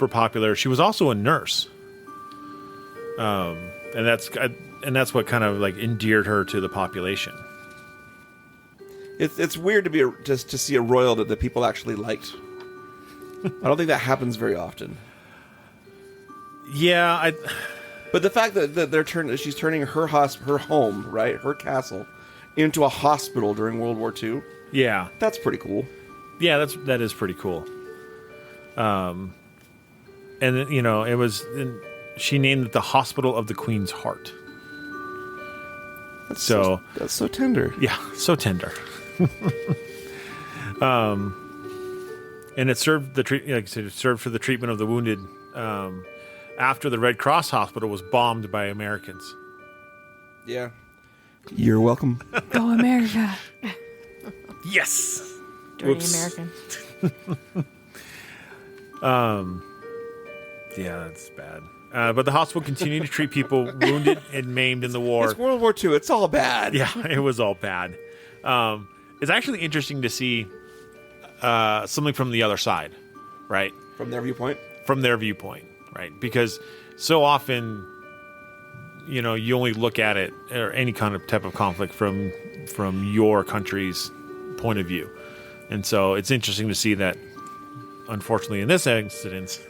popular. She was also a nurse. And that's what kind of endeared her to the population. It's weird to see a royal that the people actually liked. I don't think that happens very often. Yeah, But the fact that she's turning her home, right, her castle, into a hospital during World War II. Yeah, that's pretty cool. Yeah, that is pretty cool. And it was. She named it the Hospital of the Queen's Heart. That's so tender. Yeah, so tender. And it served it served for the treatment of the wounded. After the Red Cross hospital was bombed by Americans. Yeah. You're welcome. Go America. Yes. Dirty American. Yeah, that's bad. But the hospital continued to treat people wounded and maimed in the war. It's World War II. It's all bad. Yeah, it was all bad. It's actually interesting to see something from the other side, right? From their viewpoint? From their viewpoint. Right, because so often, you only look at it or any kind of type of conflict from your country's point of view, and so it's interesting to see that. Unfortunately, in this incident,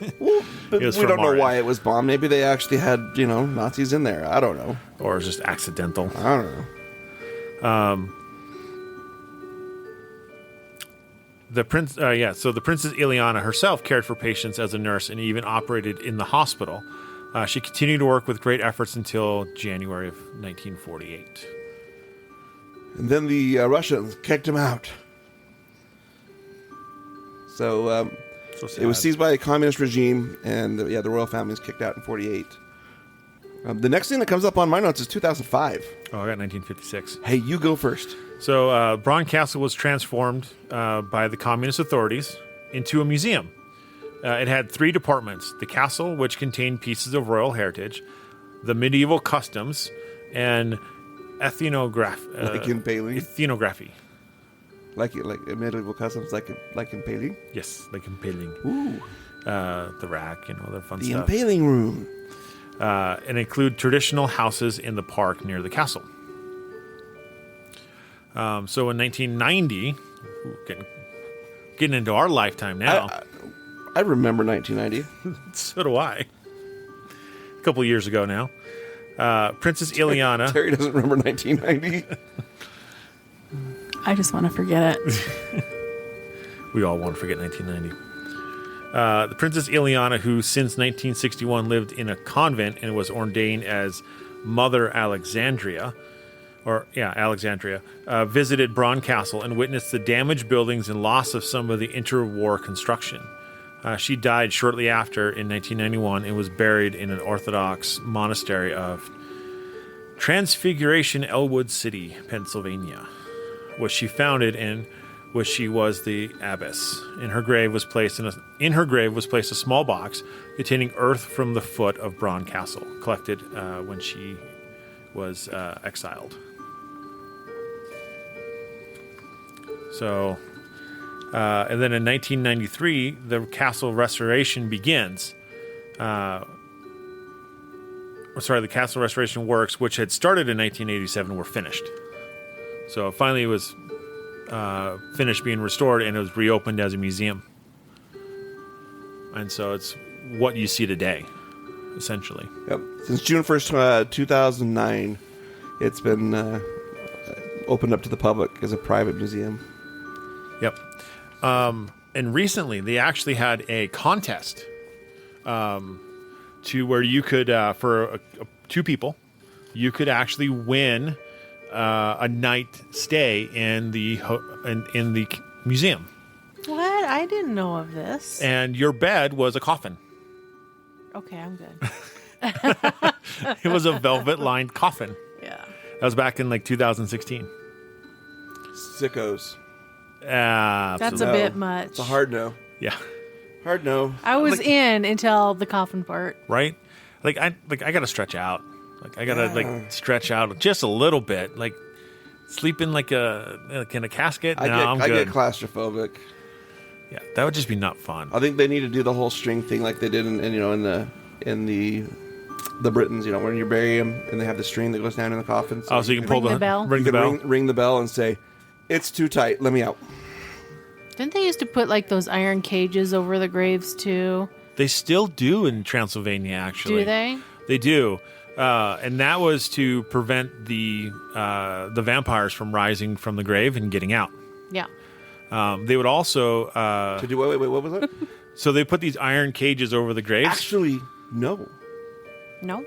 but we don't know why it was bombed. Maybe they actually had Nazis in there. I don't know, or it's just accidental. I don't know. So the Princess Ileana herself cared for patients as a nurse and even operated in the hospital. She continued to work with great efforts until January of 1948. And then the Russians kicked him out. So it was seized by a communist regime, and the royal family was kicked out in 48. The next thing that comes up on my notes is 2005. Oh, I got 1956. Hey, you go first. So Bron Castle was transformed by the communist authorities into a museum. It had 3 departments: the castle, which contained pieces of royal heritage, the medieval customs, and ethnography. Like in Bailey? Ethnography. Like medieval customs, like impaling. Yes, like impaling. Ooh, The rack and all that fun the stuff. impaling room. And include traditional houses in the park near the castle. So in 1990, getting into our lifetime now. I remember 1990. So do I. A couple of years ago now. Princess Ileana. Terry doesn't remember 1990. I just want to forget it. We all want to forget 1990. The Princess Ileana, who since 1961 lived in a convent and was ordained as Mother Alexandria, visited Bron Castle and witnessed the damaged buildings and loss of some of the interwar construction. She died shortly after in 1991 and was buried in an Orthodox monastery of Transfiguration, Elwood City, Pennsylvania, which she founded and which she was the abbess. In her grave was placed a small box containing earth from the foot of Bron Castle, collected when she was exiled. So, and then in 1993, the castle restoration begins. The castle restoration works, which had started in 1987, were finished. So finally it was finished being restored, and it was reopened as a museum. And so it's what you see today, essentially. Yep. Since June 1st, 2009, it's been opened up to the public as a private museum. Yep. And recently, they actually had a contest to where you could, for two people, you could actually win a night stay in the in the museum. What? I didn't know of this. And your bed was a coffin. Okay, I'm good. It was a velvet-lined coffin. Yeah. That was back in like 2016. Sickos. That's a bit much. It's a hard no. Yeah. Hard no. I was in until the coffin part. Right? I gotta stretch out. I gotta stretch out just a little bit. Like sleep in in a casket. I'm I good. get claustrophobic. Yeah, that would just be not fun. I think they need to do the whole string thing like they did in the Britons. When you bury them and they have the string that goes down in the coffin. So you can pull Ring the bell. Ring you the can bell. ring the bell and say, "It's too tight. Let me out." Didn't they used to put like those iron cages over the graves too? They still do in Transylvania, actually. Do they? They do. And that was to prevent the vampires from rising from the grave and getting out. Yeah. They would also... To do wait, what was it? so they put these iron cages over the graves. Actually, no. No?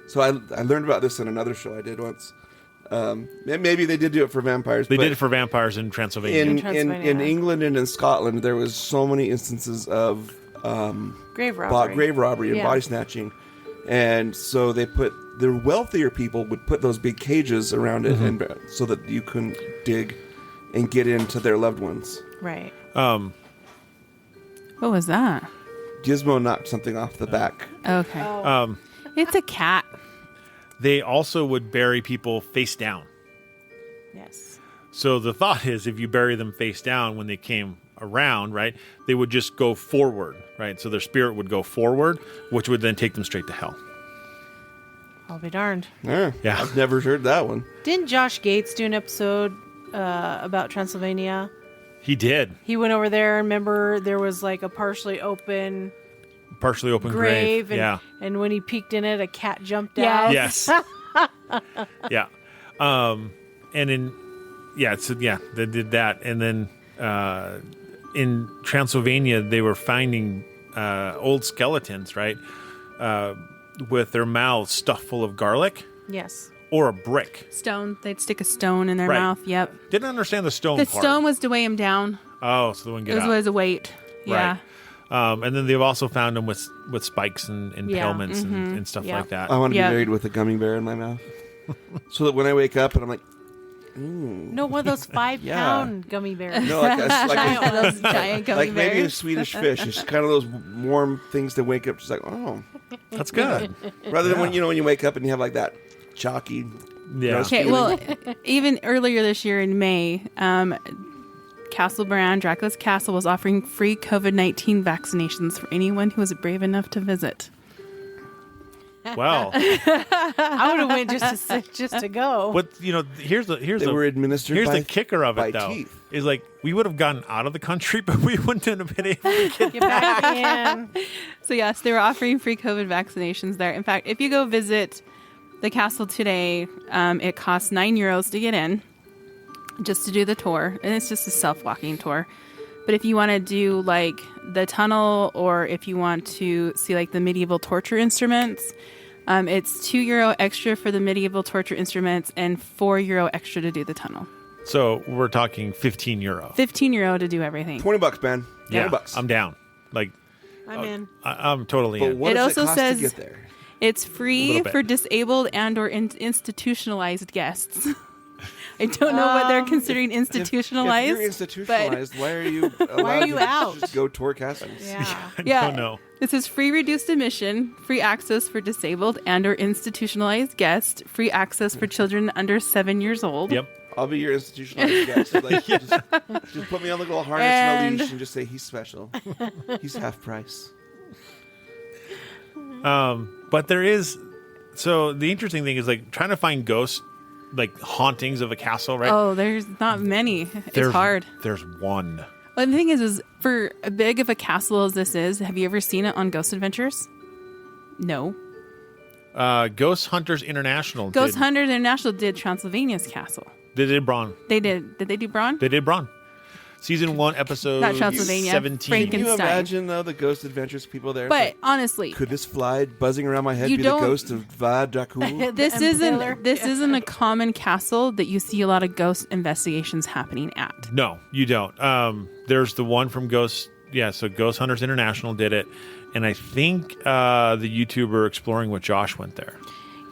So I learned about this in another show I did once. Maybe they did do it for vampires. They but did it for vampires in Transylvania. in England and in Scotland, there was so many instances of Grave robbery. grave robbery and Yeah. body snatching, and so they put the wealthier people would put those big cages around it, and so that you couldn't dig and get into their loved ones. Right. What was that? Gizmo knocked something off the back. Okay. Oh. It's a cat. They also would bury people face down. Yes. So the thought is if you bury them face down when they came around, right, they would just go forward, right? So their spirit would go forward, which would then take them straight to hell. I'll be darned. Yeah. I've never heard that one. Didn't Josh Gates do an episode about Transylvania? He did. He went over there, and remember there was like a partially open grave. and, Yeah. and when he peeked in it, a cat jumped Yes. out. Yes. Yeah. They did that. And then in Transylvania, they were finding old skeletons, right, with their mouths stuffed full of garlic Yes. or a brick. Stone. They'd stick a stone in their Right. mouth. Yep. Didn't understand the stone The part. stone was to weigh him down. Oh, so they wouldn't It get out. was a weight. Yeah. Right. And then they've also found them with spikes and Yeah. impalements and stuff Yeah. like that. I want to Yeah. be buried with a gummy bear in my mouth, so that when I wake up and I'm like, No, one of those 5-pound gummy bears. no, like One of those giant gummy like maybe a bears. Swedish fish. It's kind of those warm things to wake up. Just like, oh, That's good. rather than when you wake up and you have like that chalky Yeah. Okay, well, even earlier this year in May, Castle brand Dracula's Castle was offering free COVID-19 vaccinations for anyone who was brave enough to visit. Wow. I would have went just to go. But here's They were administered here's by- the kicker of by it though. teeth. Is like we would have gotten out of the country, but we wouldn't have been able to get Get back in. So yes, they were offering free COVID vaccinations there. In fact, if you go visit the castle today, it costs €9 to get in, just to do the tour, and it's just a self-walking tour. But if you want to do like the tunnel, or if you want to see like the medieval torture instruments, it's €2 extra for the medieval torture instruments and €4 extra to do the tunnel. So we're talking €15. €15 to do everything. $20, man. Yeah, $20. I'm down. Like I'm in. I'm totally But in. what It does also it cost says- to get there? It's free Little bit. for disabled and or institutionalized guests. I don't know what they're considering institutionalized. If you're institutionalized, why are you allowed you to out? just go tour castles? Yeah. I Yeah. don't know. This is free reduced admission, free access for disabled and or institutionalized guests, free access for children under 7 years old. Yep. I'll be your institutionalized guest. Like, just put me on the little harness and a leash and just say he's special. He's half price. But there is, so the interesting thing is like trying to find ghosts, like hauntings of a castle, right? Oh, there's not many. It's There's- hard. There's one. Well, the thing is for as big of a castle as this is, have you ever seen it on Ghost Adventures? No. Ghost Hunters International. Ghost Hunters International did Transylvania's castle. They did Braun. They did. Did they do Braun? They did Braun. Season 1, episode Not Transylvania, 17. Can you Frankenstein. imagine, though, the Ghost Adventures people there? But Like, honestly, could this fly buzzing around my head You be the don't- ghost of Vlad Dracula? this Impaler. isn't a common castle that you see a lot of ghost investigations happening at. No, you don't. There's the one from Ghost. Yeah, so Ghost Hunters International did it. And I think the YouTuber Exploring with Josh went there.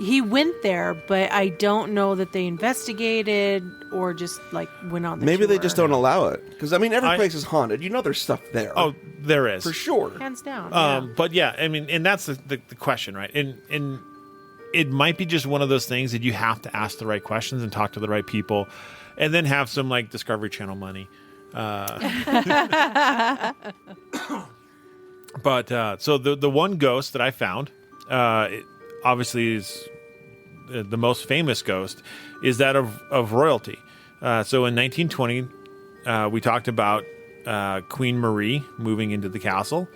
He went there, but I don't know that they investigated or just like went on the Maybe they tour. just don't allow it. Because, I mean, every I- place is haunted. You know there's stuff there. Oh, there is. for sure. Hands down. Yeah. But yeah, I mean, and that's the question, right? And it might be just one of those things that you have to ask the right questions and talk to the right people, and then have some like Discovery Channel money. But so the one ghost that I found, it obviously is the most famous ghost, is that of royalty. So in 1920, we talked about Queen Marie moving into the castle.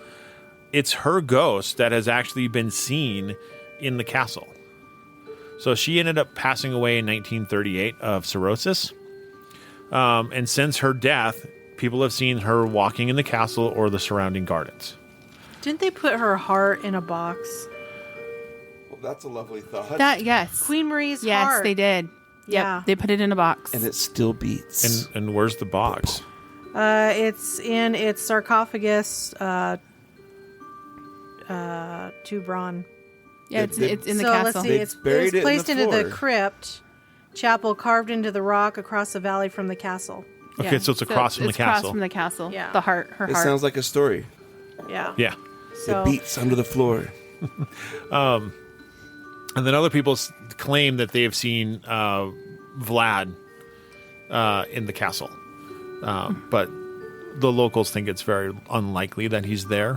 It's her ghost that has actually been seen in the castle. So she ended up passing away in 1938 of cirrhosis. And since her death, people have seen her walking in the castle or the surrounding gardens. Didn't they put her heart in a box? Well, that's a lovely thought. That yes, Queen Marie's yes, heart. they did. Yep, Yeah. they put it in a box. and it still beats. And where's the box? It's in its sarcophagus to Bron. yeah, it's in the So castle. let's see. They It's buried it in placed the into the floor. crypt chapel carved into the rock across the valley from the castle. Okay, Yeah. so it's across from the it's across castle. from the castle. Yeah. The heart, her It heart. sounds like a story. Yeah. Yeah. So It beats under the floor. And then other people claim that they have seen Vlad in the castle. But the locals think it's very unlikely that he's there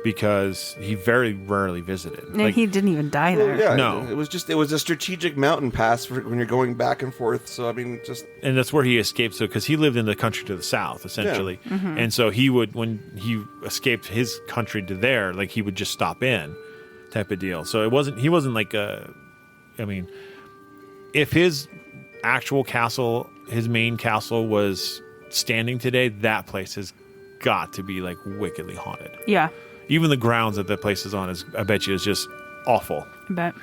because he very rarely visited. and he didn't even die there. Well, yeah, No. it was a strategic mountain pass for when you're going back and forth. So I mean, just And that's where he escaped. So, because he lived in the country to the south, essentially, and so he would, when he escaped his country to there, like he would just stop in, type of deal. So he wasn't like I mean, if his actual castle, his main castle, was standing today, that place has got to be like wickedly haunted. Yeah, Even the grounds that place is on I bet you, is just awful. I bet.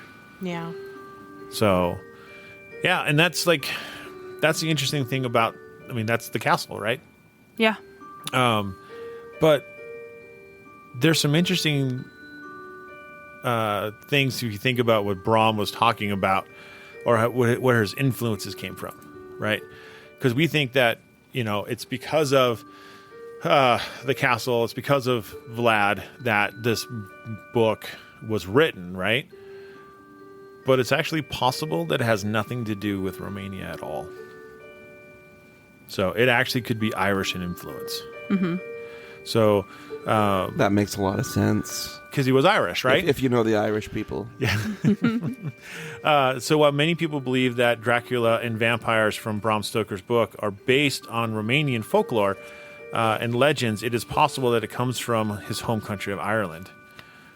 yeah. So, yeah, and that's the interesting thing about, I mean, that's the castle, right? Yeah. But there's some interesting things if you think about what Brom was talking about, or where his influences came from, right? Because we think that, it's because of the castle, it's because of Vlad that this book was written, right? but it's actually possible that it has nothing to do with Romania at all. So it actually could be Irish in influence. Mm-hmm. So That makes a lot of sense. because he was Irish, right? If you know the Irish people. So while many people believe that Dracula and vampires from Bram Stoker's book are based on Romanian folklore and legends, it is possible that it comes from his home country of Ireland.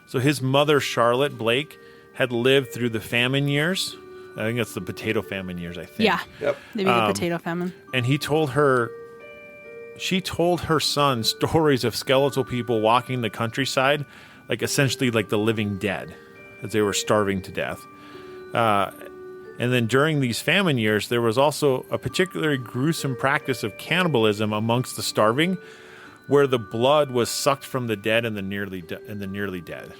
So his mother, Charlotte Blake, had lived through the famine years. I think that's the potato famine years, I think. Yeah. Yep. The big potato famine. And she told her son stories of skeletal people walking the countryside, like essentially like the living dead, as they were starving to death. And then during these famine years, there was also a particularly gruesome practice of cannibalism amongst the starving, where the blood was sucked from the dead and the nearly dead.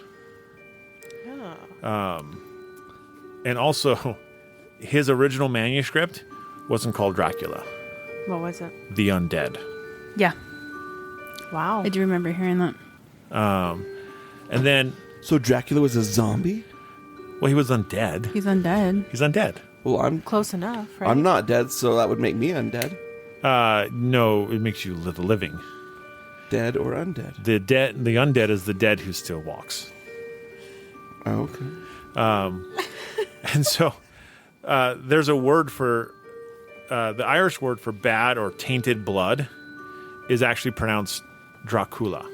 And also, his original manuscript wasn't called Dracula. What was it? The Undead. Yeah. Wow. I do remember hearing that. And then, So Dracula was a zombie? well, he was undead. He's undead. He's undead. Well, Close enough, right? I'm not dead, so that would make me undead. No, it makes you live living. Dead or undead? The undead is the dead who still walks. Oh, okay. And so, there's a word for the Irish word for bad or tainted blood is actually pronounced Dracula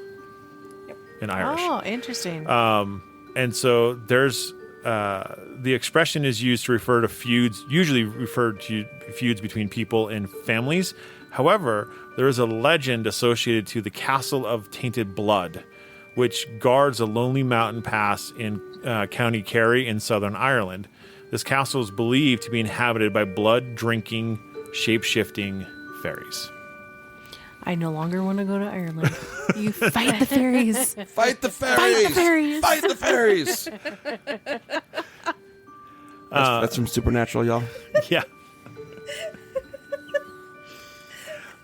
in Irish. Oh, interesting. And so there's the expression is used to refer to feuds, usually referred to feuds between people and families. However, there is a legend associated to the Castle of Tainted Blood, which guards a lonely mountain pass in County Kerry in Southern Ireland. This castle is believed to be inhabited by blood-drinking, shape-shifting fairies. I no longer want to go to Ireland. You fight the fairies. Fight the fairies! Fight the fairies! Fight the fairies! That's from Supernatural, y'all. Yeah.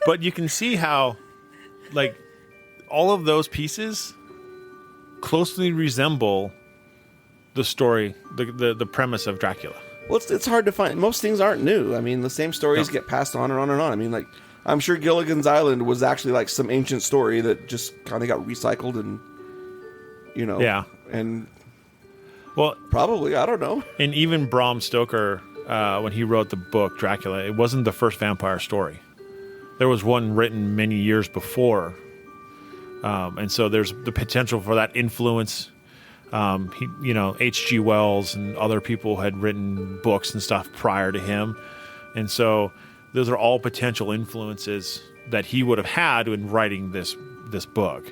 But you can see how, like, all of those pieces closely resemble the story, the premise of Dracula. Well, it's hard to find. Most things aren't new. I mean, the same stories get passed on and on and on. I mean, like, I'm sure Gilligan's Island was actually like some ancient story that just kind of got recycled and, you know. Yeah. And Well, probably, I don't know. and even Bram Stoker, when he wrote the book Dracula, it wasn't the first vampire story. There was one written many years before. And so there's the potential for that influence. H.G. Wells and other people had written books and stuff prior to him. And so those are all potential influences that he would have had in writing this book.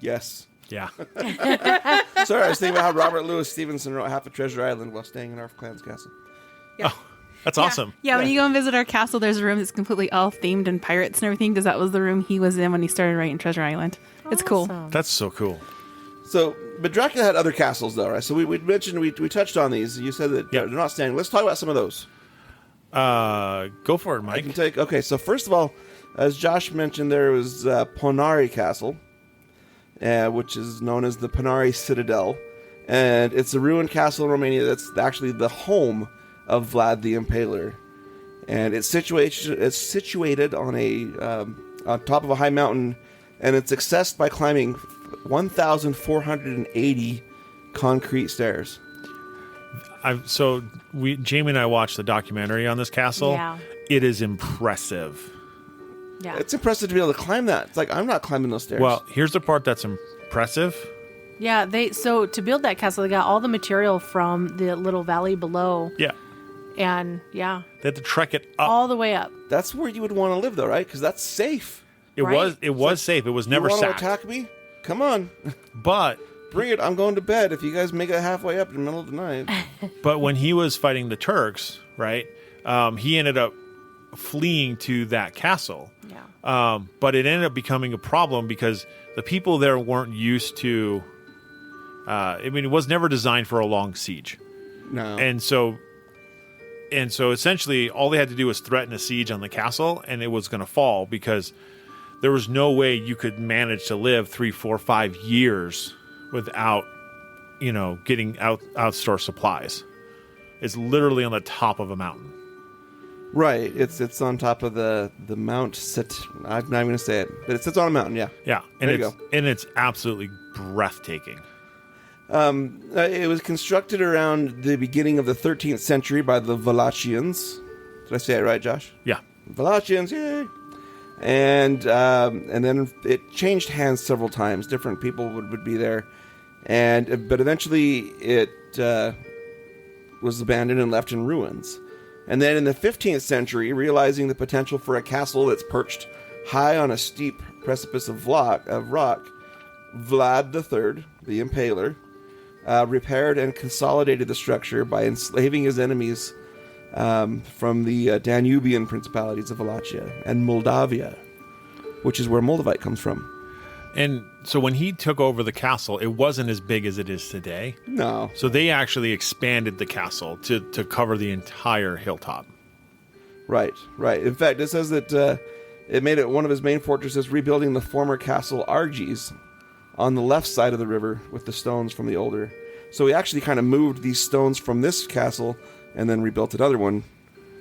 Yes. Yeah. Sorry, I was thinking about how Robert Louis Stevenson wrote Half of Treasure Island while staying in our clan's castle. That's awesome. Yeah, when you go and visit our castle, there's a room that's completely all themed in pirates and everything because that was the room he was in when he started writing Treasure Island. It's cool. Awesome. That's so cool. So, but Dracula had other castles, though, right? So we mentioned, we touched on these. You said that they're not standing. Let's talk about some of those. Go for it, I Mike. can take. Okay, so first of all, as Josh mentioned, there was Ponari Castle, which is known as the Ponari Citadel, and it's a ruined castle in Romania that's actually the home of Vlad the Impaler, and it's situated on top of a high mountain, and it's accessed by climbing 1,480 concrete stairs. Jamie and I watched the documentary on this castle. Yeah. It is impressive. Yeah. It's impressive to be able to climb that. It's like, I'm not climbing those stairs. Well, here's the part that's impressive. Yeah, so to build that castle, they got all the material from the little valley below. Yeah. And yeah, They had to trek it up. all the way up. that's where you would want to live, though, right? Because that's safe. It right? was safe. It was never you want sacked. to attack me? Come on. But Bring it. I'm going to bed if you guys make it halfway up in the middle of the night. when he was fighting the Turks, right? He ended up fleeing to that castle. Yeah. But it ended up becoming a problem because the people there weren't used to. It was never designed for a long siege, No. and so essentially all they had to do was threaten a siege on the castle, and it was going to fall because there was no way you could manage to live 3, 4, 5 years without getting outstore supplies. It's literally on the top of a mountain. Right. It's on top of the Mount I'm not even going to say it, but it sits on a mountain, yeah. Yeah. And There you go. And it's absolutely breathtaking. It was constructed around the beginning of the 13th century by the Wallachians. Did I say it right, Josh? Yeah. Wallachians, yay! And then it changed hands several times. Different people would be there, but eventually it was abandoned and left in ruins. And then in the 15th century, realizing the potential for a castle that's perched high on a steep precipice of rock, Vlad III, the Impaler, repaired and consolidated the structure by enslaving his enemies from the Danubian principalities of Wallachia and Moldavia, which is where Moldavite comes from. And so when he took over the castle, it wasn't as big as it is today. No. So they actually expanded the castle to cover the entire hilltop. Right. In fact, it says that it made it one of his main fortresses, rebuilding the former castle Arges on the left side of the river with the stones from the older. So he actually kind of moved these stones from this castle and then rebuilt another one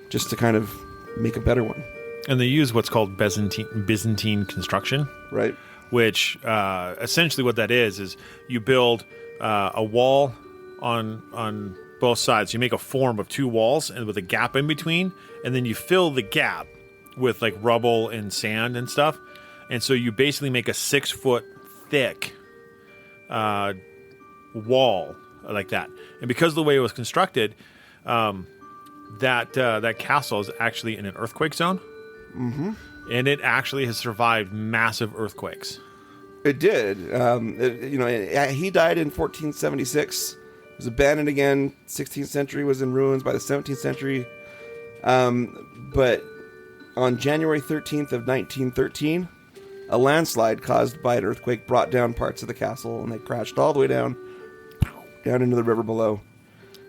just to kind of make a better one. And they use what's called Byzantine construction. Right. Which essentially what that is you build a wall on both sides. You make a form of two walls and with a gap in between, and then you fill the gap with like rubble and sand and stuff. And so you basically make a 6-foot thick wall like that. And because of the way it was constructed, that castle is actually in an earthquake zone. Mm-hmm. And it actually has survived massive earthquakes. It did. He died in 1476. It was abandoned again. 16th century was in ruins by the 17th century. But on January 13th of 1913, a landslide caused by an earthquake brought down parts of the castle, and they crashed all the way down into the river below.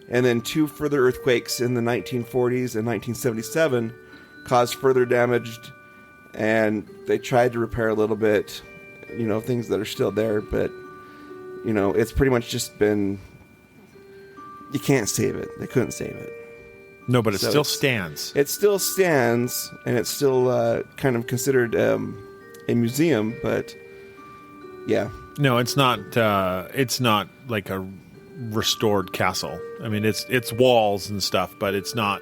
And then 2 further earthquakes in the 1940s and 1977 caused further damage. And they tried to repair a little bit, things that are still there, but, it's pretty much just been, you can't save it. They couldn't save it. No, but it still stands. It still stands, and it's still kind of considered a museum, but, yeah. No, it's not like a restored castle. I mean, it's walls and stuff, but it's not,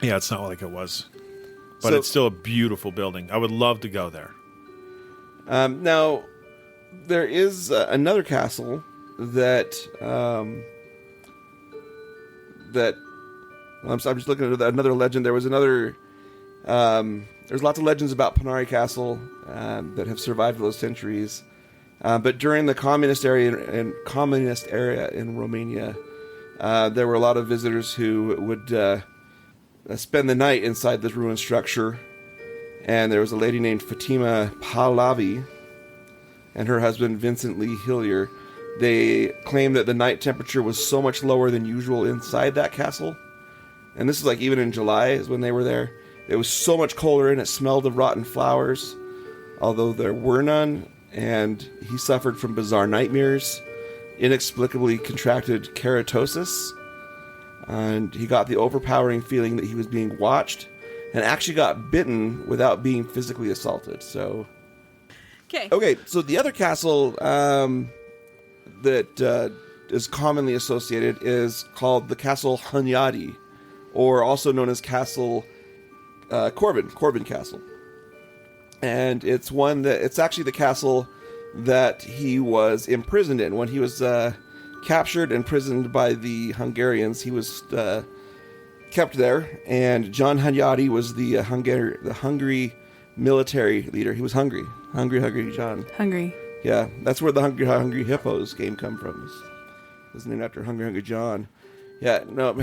it's not like it was. But it's still a beautiful building. I would love to go there. Now, there is another castle that I'm just looking at another legend. There was another. There's lots of legends about Panari Castle that have survived those centuries. But during the communist era in Romania, there were a lot of visitors who would spend the night inside this ruined structure. And there was a lady named Fatima Pahlavi and her husband Vincent Lee Hillier. They claimed that the night temperature was so much lower than usual inside that castle. And this is like even in July is when they were there. It was so much colder and it smelled of rotten flowers, although there were none. And he suffered from bizarre nightmares, inexplicably contracted keratosis, and he got the overpowering feeling that he was being watched, and actually got bitten without being physically assaulted. So, okay. So the other castle that is commonly associated is called the Castle Hunyadi, or also known as Castle Corbin Castle. And it's actually the castle that he was imprisoned in. When he was captured and imprisoned by the Hungarians, he was kept there. And John Hunyadi was the Hungary military leader. He was hungry John. Hungry. Yeah, that's where the Hungry Hippos game come from. It was named after Hungry John. Yeah, no.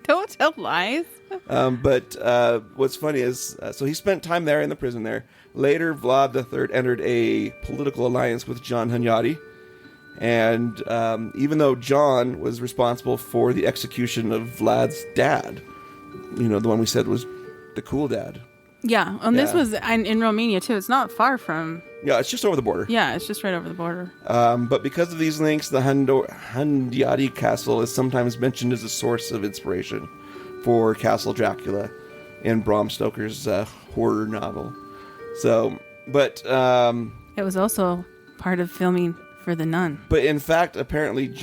Don't tell lies. But what's funny is, so he spent time there in the prison there. Later, Vlad III entered a political alliance with John Hunyadi. And even though John was responsible for the execution of Vlad's dad, the one we said was the cool dad. Yeah, and this was in Romania, too. It's not far from Yeah, it's just over the border. Yeah, it's just right over the border. But because of these links, the Hundyadi Castle is sometimes mentioned as a source of inspiration for Castle Dracula in Brom Stoker's horror novel. So, but It was also part of filming for The Nun. but in fact, apparently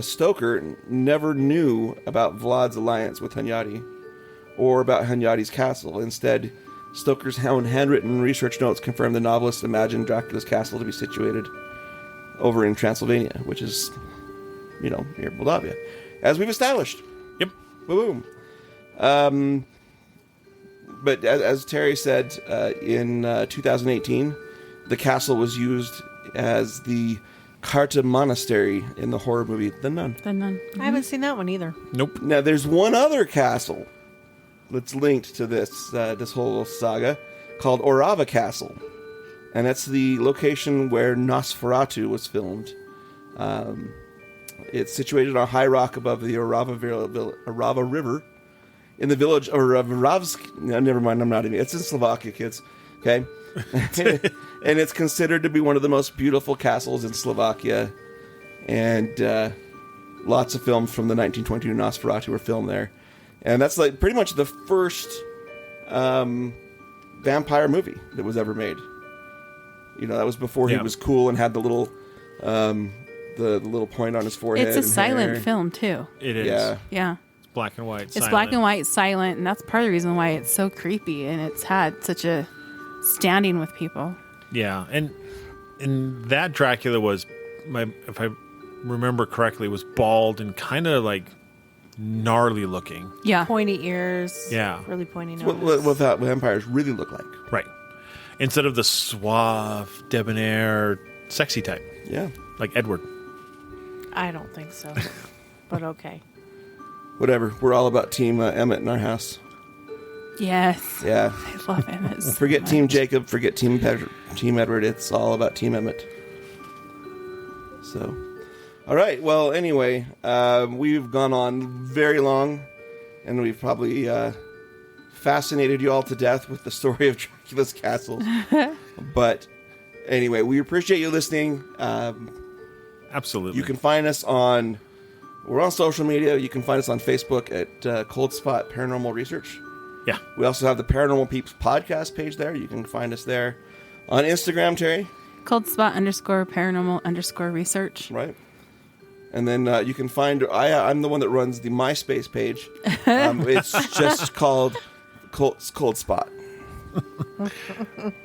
Stoker never knew about Vlad's alliance with Hunyadi or about Hunyadi's castle. Instead, Stoker's own handwritten research notes confirm the novelist imagined Dracula's castle to be situated over in Transylvania, which is, near Moldavia, as we've established. Yep. Boom. But as Terry said, in 2018, the castle was used as the Carta Monastery in the horror movie The Nun. The Nun. I haven't seen that one either. Nope. Now, there's one other castle that's linked to this whole saga called Orava Castle, and that's the location where Nosferatu was filmed. It's situated on a high rock above the Orava River in the village of Ravsk. No, never mind, I'm not even. It's in Slovakia, kids. Okay, and it's considered to be one of the most beautiful castles in Slovakia, and lots of films from the 1922 Nosferatu were filmed there. And that's like pretty much the first vampire movie that was ever made. That was before he was cool and had the little the little point on his forehead. It's a and silent hair. film, too. It is. Yeah. Yeah. It's black and white. It's black and white, silent, and that's part of the reason why it's so creepy, and it's had such a standing with people. Yeah, and that Dracula was, if I remember correctly, was bald and kind of like gnarly looking. Yeah. Pointy ears. Yeah. Really pointy nose. What vampires really look like. Right. Instead of the suave, debonair, sexy type, Yeah. like Edward. I don't think so. But okay. Whatever. We're all about Team Emmett in our house. Yes. Yeah. I love Emmett. so Forget much. Team Jacob. Forget Team Edward. It's all about Team Emmett. So, all right. Well, anyway, we've gone on very long, and we've probably fascinated you all to death with the story of Dracula's castle. But anyway, we appreciate you listening. Absolutely. You can find us we're on social media. You can find us on Facebook at Cold Spot Paranormal Research. Yeah. We also have the Paranormal Peeps podcast page there. You can find us there. On Instagram, Terry. Cold spot _paranormal _research. Right. And then you can find, I'm the one that runs the MySpace page. It's just called Cold Spot.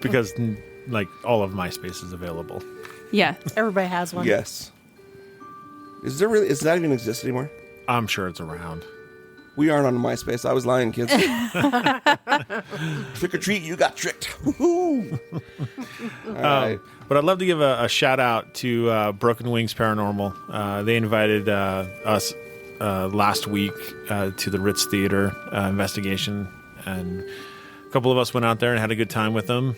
Because, like, all of MySpace is available. Yeah. Everybody has one. Yes. Does that even exist anymore? I'm sure it's around. We aren't on MySpace. I was lying, kids. Trick or treat, you got tricked. Woo-hoo. All right. But I'd love to give a shout out to Broken Wings Paranormal. They invited us last week to the Ritz Theater investigation, and a couple of us went out there and had a good time with them.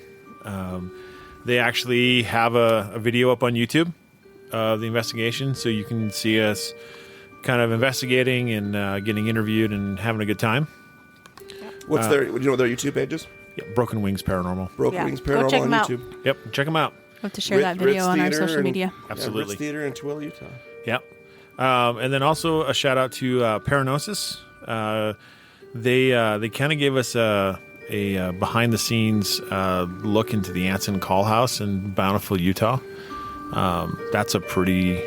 They actually have a video up on YouTube of the investigation, so you can see us kind of investigating and getting interviewed and having a good time. What's their? Do you know what their YouTube page is? Yeah, Broken Wings Paranormal. Broken Yeah. Wings Go Paranormal check on 'em out. YouTube. Yep, check them out. We'll have to share that video on our social media. Absolutely. Ritz Theater in Tooele, Utah. Yep. And then also a shout out to Paranosis. They kind of gave us a behind the scenes look into the Anson Call House in Bountiful, Utah. That's a pretty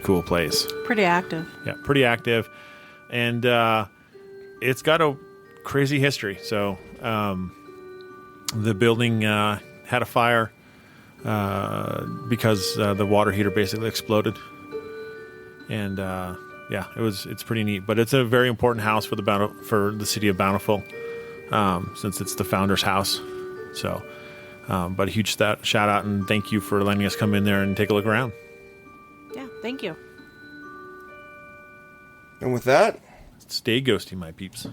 cool place. Pretty active. Yeah, pretty active, and it's got a crazy history. So the building had a fire because the water heater basically exploded, and it's pretty neat. But it's a very important house for the city of Bountiful, since it's the founder's house. So, but a huge shout out and thank you for letting us come in there and take a look around. Yeah, thank you. And with that, Stay ghosty, my peeps.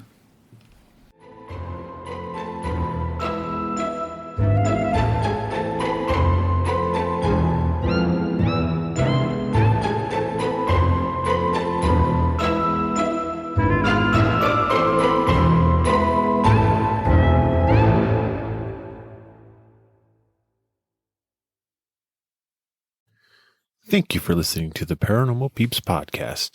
Thank you for listening to the Paranormal Peeps podcast.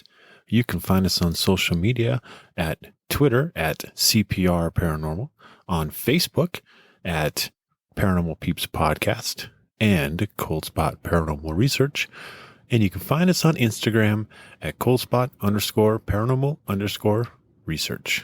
You can find us on social media at Twitter at CPR Paranormal, on Facebook at Paranormal Peeps Podcast and Cold Spot Paranormal Research. And you can find us on Instagram at coldspot_paranormal_research.